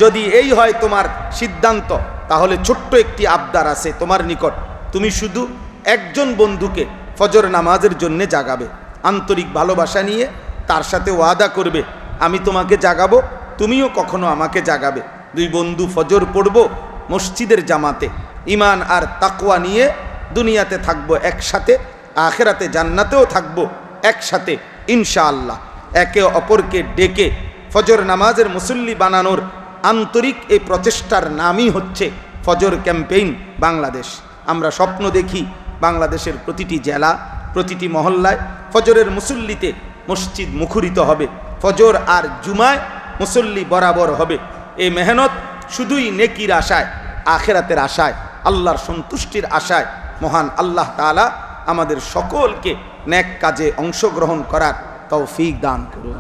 যদি এই হয় তোমার সিদ্ধান্ত, তাহলে ছোট্ট একটি আবদার আছে তোমার নিকট। তুমি শুধু একজন বন্ধুকে ফজর নামাজের জন্য জাগাবে, আন্তরিক ভালোবাসা নিয়ে তার সাথে ওয়াদা করবে, আমি তোমাকে জাগাবো, তুমিও কখনো আমাকে জাগাবে। দুই বন্ধু ফজর পড়ব মসজিদের জামাতে, ইমান আর তাকওয়া নিয়ে দুনিয়াতে থাকবো একসাথে, আখেরাতে জান্নাতেও থাকবো একসাথে ইনশাআল্লাহ। একে অপরকে ডেকে ফজর নামাজের মুসল্লি বানানোর আন্তরিক এই প্রচেষ্টার নামই হচ্ছে ফজর ক্যাম্পেইন বাংলাদেশ। আমরা স্বপ্ন দেখি বাংলাদেশের প্রতিটি জেলা, প্রতিটি মহল্লায় ফজরের মুসল্লিতে মসজিদ মুখরিত হবে, ফজর আর জুমায় মুসল্লি বরাবর হবে। এই মেহনত শুধুই নেকির আশায়, আখেরাতের আশায়, আল্লাহর সন্তুষ্টির আশায়। মহান আল্লাহ তাআলা আমাদের সকলকে নেক কাজে অংশগ্রহণ করার তৌফিক দান করুন।